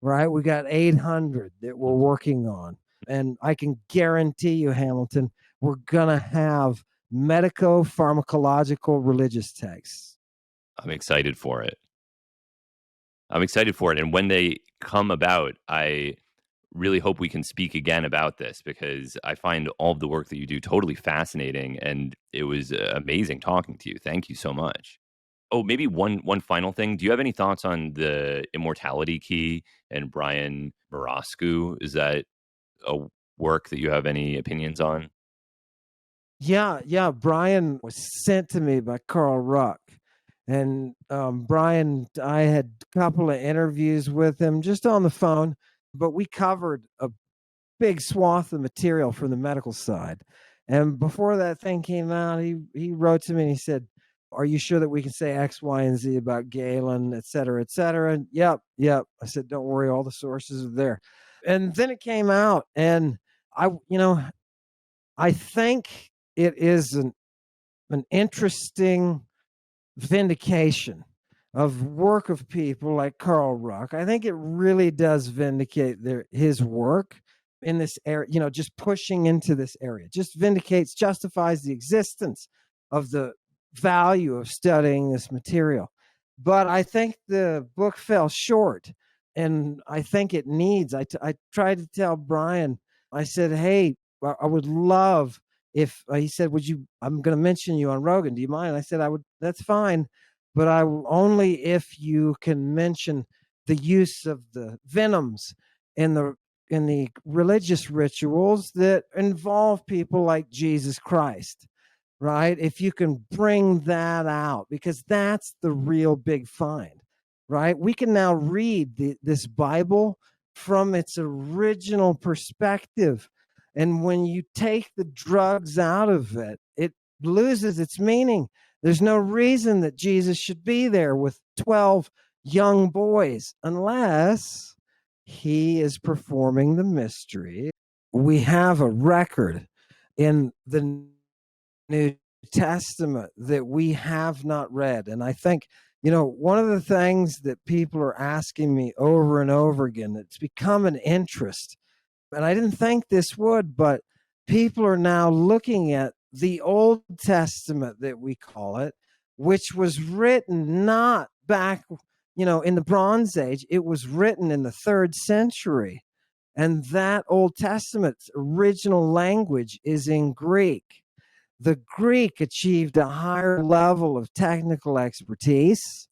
Right? We got 800 that we're working on. And I can guarantee you, Hamilton, we're going to have medico pharmacological religious texts. I'm excited for it. I'm excited for it. And when they come about, I really hope we can speak again about this because I find all of the work that you do totally fascinating. And it was amazing talking to you. Thank you so much. Oh, maybe one final thing. Do you have any thoughts on the immortality key and Brian Marascu? Is that a work that you have any opinions on? Yeah, yeah. Brian was sent to me by Carl Ruck. And Brian, I had a couple of interviews with him just on the phone, but we covered a big swath of material from the medical side. And before that thing came out, he wrote to me and he said, "Are you sure that we can say X, Y, and Z about Galen, et cetera, et cetera?" And yep, yep. I said, "Don't worry, all the sources are there." And then it came out, and I think it is an interesting vindication of work of people like Carl Ruck. I think it really does vindicate his work in this area, just pushing into this area, just vindicates, justifies the existence of the value of studying this material. But I think the book fell short, and I think it needs. I tried to tell Brian, I said, "Hey, I would love if," he said, "Would you, I'm going to mention you on Rogan. Do you mind?" I said, "I would, that's fine, but I will only if you can mention the use of the venoms in the religious rituals that involve people like Jesus Christ, right? If you can bring that out, because that's the real big find, right? We can now read this Bible from its original perspective. And when you take the drugs out of it, it loses its meaning. There's no reason that Jesus should be there with 12 young boys unless he is performing the mystery. We have a record in the New Testament that we have not read. And I think, one of the things that people are asking me over and over again, it's become an interest. And I didn't think this would, but people are now looking at the Old Testament, that we call it, which was written not back, in the Bronze Age. It was written in the 3rd century. And that Old Testament's original language is in Greek. The Greek achieved a higher level of technical expertise.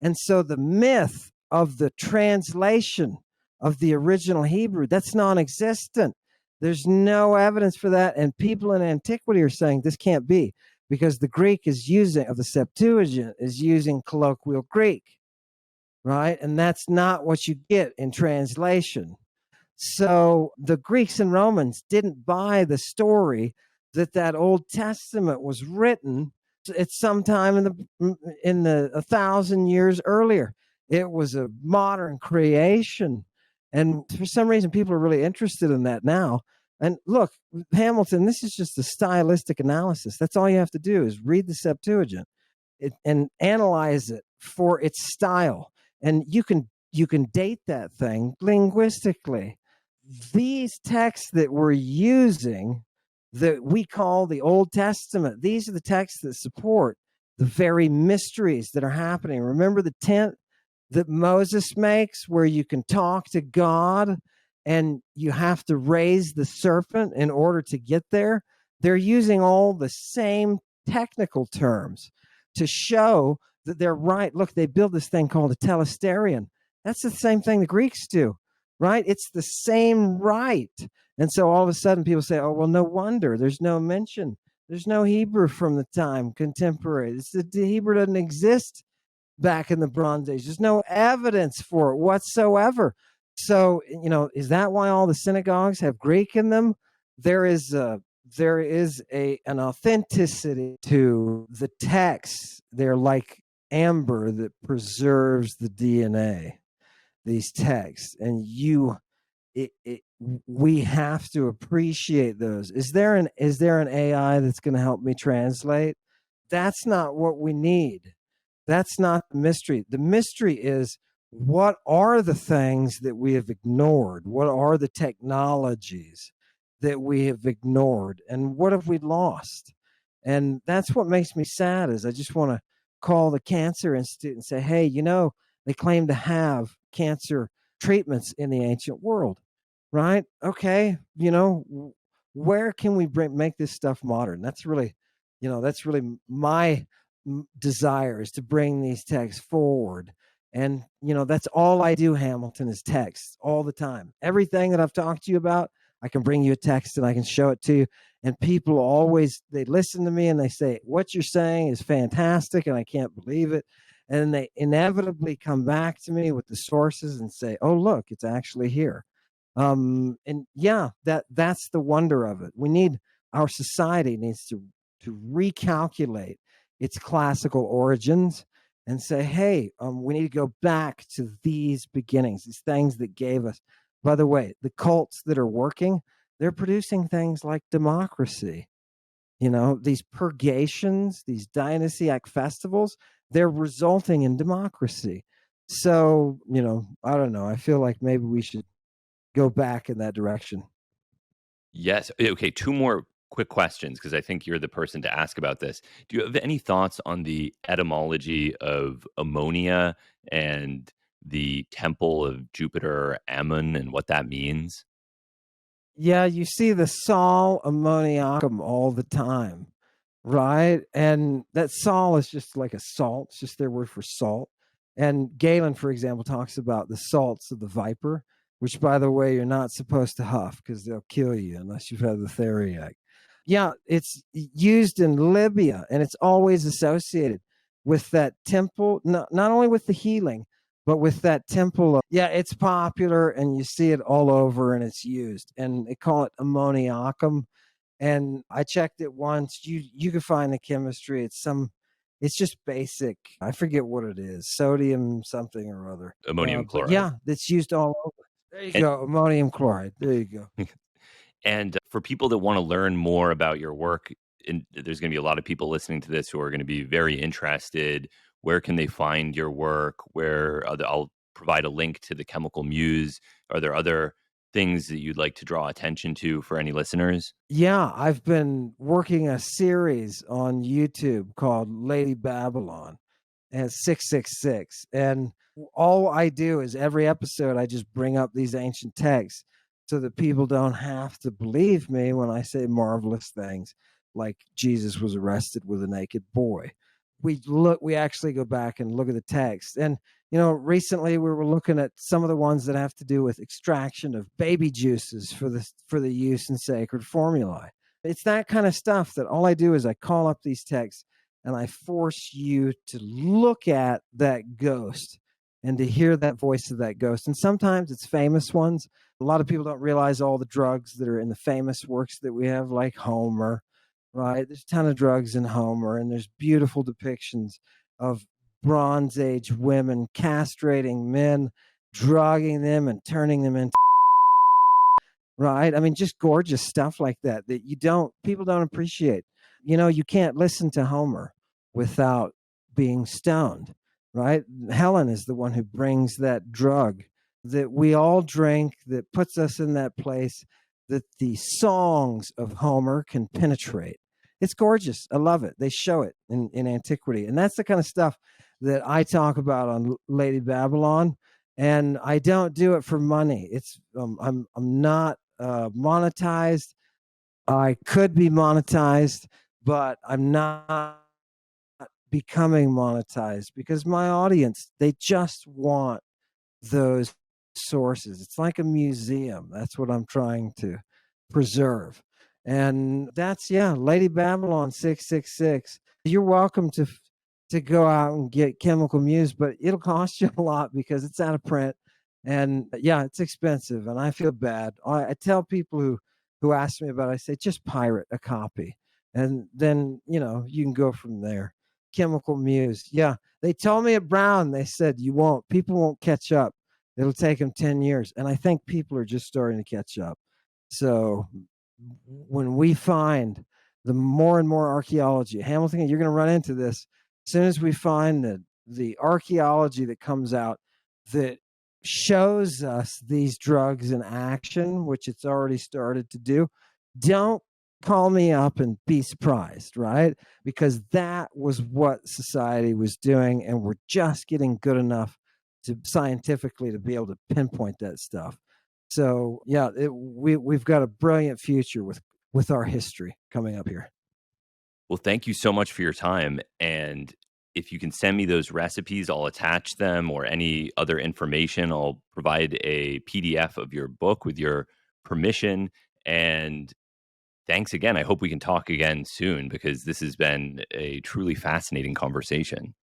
And so the myth of the translation of the original Hebrew, that's non-existent. There's no evidence for that. And people in antiquity are saying this can't be, because the Greek of the Septuagint is using colloquial Greek, right? And that's not what you get in translation. So the Greeks and Romans didn't buy the story that Old Testament was written at some time in the 1,000 years earlier. It was a modern creation, and for some reason, people are really interested in that now. And look, Hamilton, this is just a stylistic analysis. That's all you have to do is read the Septuagint and analyze it for its style, and you can date that thing linguistically. These texts that we're using, that we call the Old Testament, these are the texts that support the very mysteries that are happening. Remember the tent that Moses makes, where you can talk to God and you have to raise the serpent in order to get there? They're using all the same technical terms to show that they're right. Look, they build this thing called a telesterion. That's the same thing the Greeks do, right? It's the same right. And so all of a sudden people say, "Oh, well, no wonder there's no mention. There's no Hebrew from the time contemporary. The Hebrew doesn't exist back in the Bronze Age. There's no evidence for it whatsoever." So, is that why all the synagogues have Greek in them? There is an authenticity to the text. They're like amber that preserves the DNA, these texts, and we have to appreciate those. Is there an AI that's going to help me translate? That's not what we need. That's not the mystery. The mystery is, what are the things that we have ignored? What are the technologies that we have ignored? And what have we lost? And that's what makes me sad, is I just want to call the Cancer Institute and say, "Hey, they claim to have cancer treatments in the ancient world, right? Okay, where can we make this stuff modern?" That's really my desire, is to bring these texts forward. And that's all I do, Hamilton, is text all the time. Everything that I've talked to you about, I can bring you a text and I can show it to you. And people always, they listen to me and they say, what you're saying is fantastic and I can't believe it. And they inevitably come back to me with the sources and say, oh, look, it's actually here. And yeah, that's the wonder of it. Our society needs to recalculate its classical origins and say, hey, we need to go back to these beginnings, these things that gave us. By the way, the cults that are working, they're producing things like democracy. These purgations, these Dionysiac festivals, they're resulting in democracy. So, I don't know. I feel like maybe we should go back in that direction. Yes. Okay. Two more quick questions because I think you're the person to ask about this. Do you have any thoughts on the etymology of ammonia and the temple of Jupiter Ammon and what that means? Yeah, you see the Sol ammoniacum all the time, right? And that Sol is just like a salt, it's just their word for salt. And Galen, for example, talks about the salts of the viper, which, by the way, you're not supposed to huff because they'll kill you unless you've had the Theriac. Yeah, it's used in Libya and it's always associated with that temple, not only with the healing, but with that temple. Yeah, it's popular and you see it all over and it's used. And they call it ammoniacum. And I checked it once. You can find the chemistry. It's just basic. I forget what it is. Sodium something or other. Ammonium But chloride. yeah, it's used all over. There you And, go. Ammonium chloride. There you go. and for people that want to learn more about your work, there's going to be a lot of people listening to this who are going to be very interested. Where can they find your work? I'll provide a link to the Chemical Muse. Are there other things that you'd like to draw attention to for any listeners? Yeah, I've been working a series on YouTube called Lady Babylon and 666. And all I do is every episode, I just bring up these ancient texts so that people don't have to believe me when I say marvelous things like Jesus was arrested with a naked boy. We actually go back and look at the text. And, recently we were looking at some of the ones that have to do with extraction of baby juices for the use in sacred formulae. It's that kind of stuff that all I do is I call up these texts and I force you to look at that ghost and to hear that voice of that ghost. And sometimes it's famous ones. A lot of people don't realize all the drugs that are in the famous works that we have, like Homer, right? There's a ton of drugs in Homer, and there's beautiful depictions of Bronze Age women castrating men, drugging them, and turning them into right? I mean, just gorgeous stuff like that people don't appreciate. You can't listen to Homer without being stoned, right? Helen is the one who brings that drug that we all drink that puts us in that place that the songs of Homer can penetrate. It's gorgeous. I love it. They show it in antiquity. And that's the kind of stuff that I talk about on Lady Babylon. And I don't do it for money. I'm not monetized. I could be monetized, but I'm not becoming monetized because my audience, they just want those sources. It's like a museum. That's what I'm trying to preserve. And that's, yeah, Lady Babylon 666. You're welcome to go out and get Chemical Muse, but it'll cost you a lot because it's out of print. And yeah, it's expensive and I feel bad. I tell people who ask me about it, I say, just pirate a copy. And then, you can go from there. Chemical Muse. Yeah. They told me at Brown, they said, people won't catch up. It'll take them 10 years. And I think people are just starting to catch up. So when we find the more and more archaeology, Hamilton, you're going to run into this. As soon as we find the archaeology that comes out that shows us these drugs in action, which it's already started to do, don't call me up and be surprised, right? Because that was what society was doing, and we're just getting good enough to scientifically to be able to pinpoint that stuff. So yeah, we've got a brilliant future with our history coming up here. Well, thank you so much for your time. And if you can send me those recipes, I'll attach them or any other information. I'll provide a PDF of your book with your permission. And thanks again. I hope we can talk again soon because this has been a truly fascinating conversation.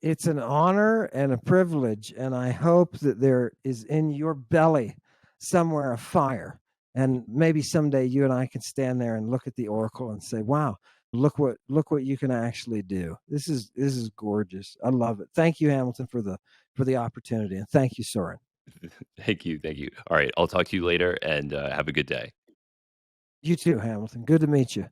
It's an honor and a privilege, and I hope that there is in your belly somewhere a fire, and maybe someday you and I can stand there and look at the oracle and say, wow, look what you can actually do. This is gorgeous. I love it. Thank you, Hamilton, for the opportunity, and thank you, Soren. Thank you. Thank you. All right. I'll talk to you later and have a good day. You too, Hamilton. Good to meet you.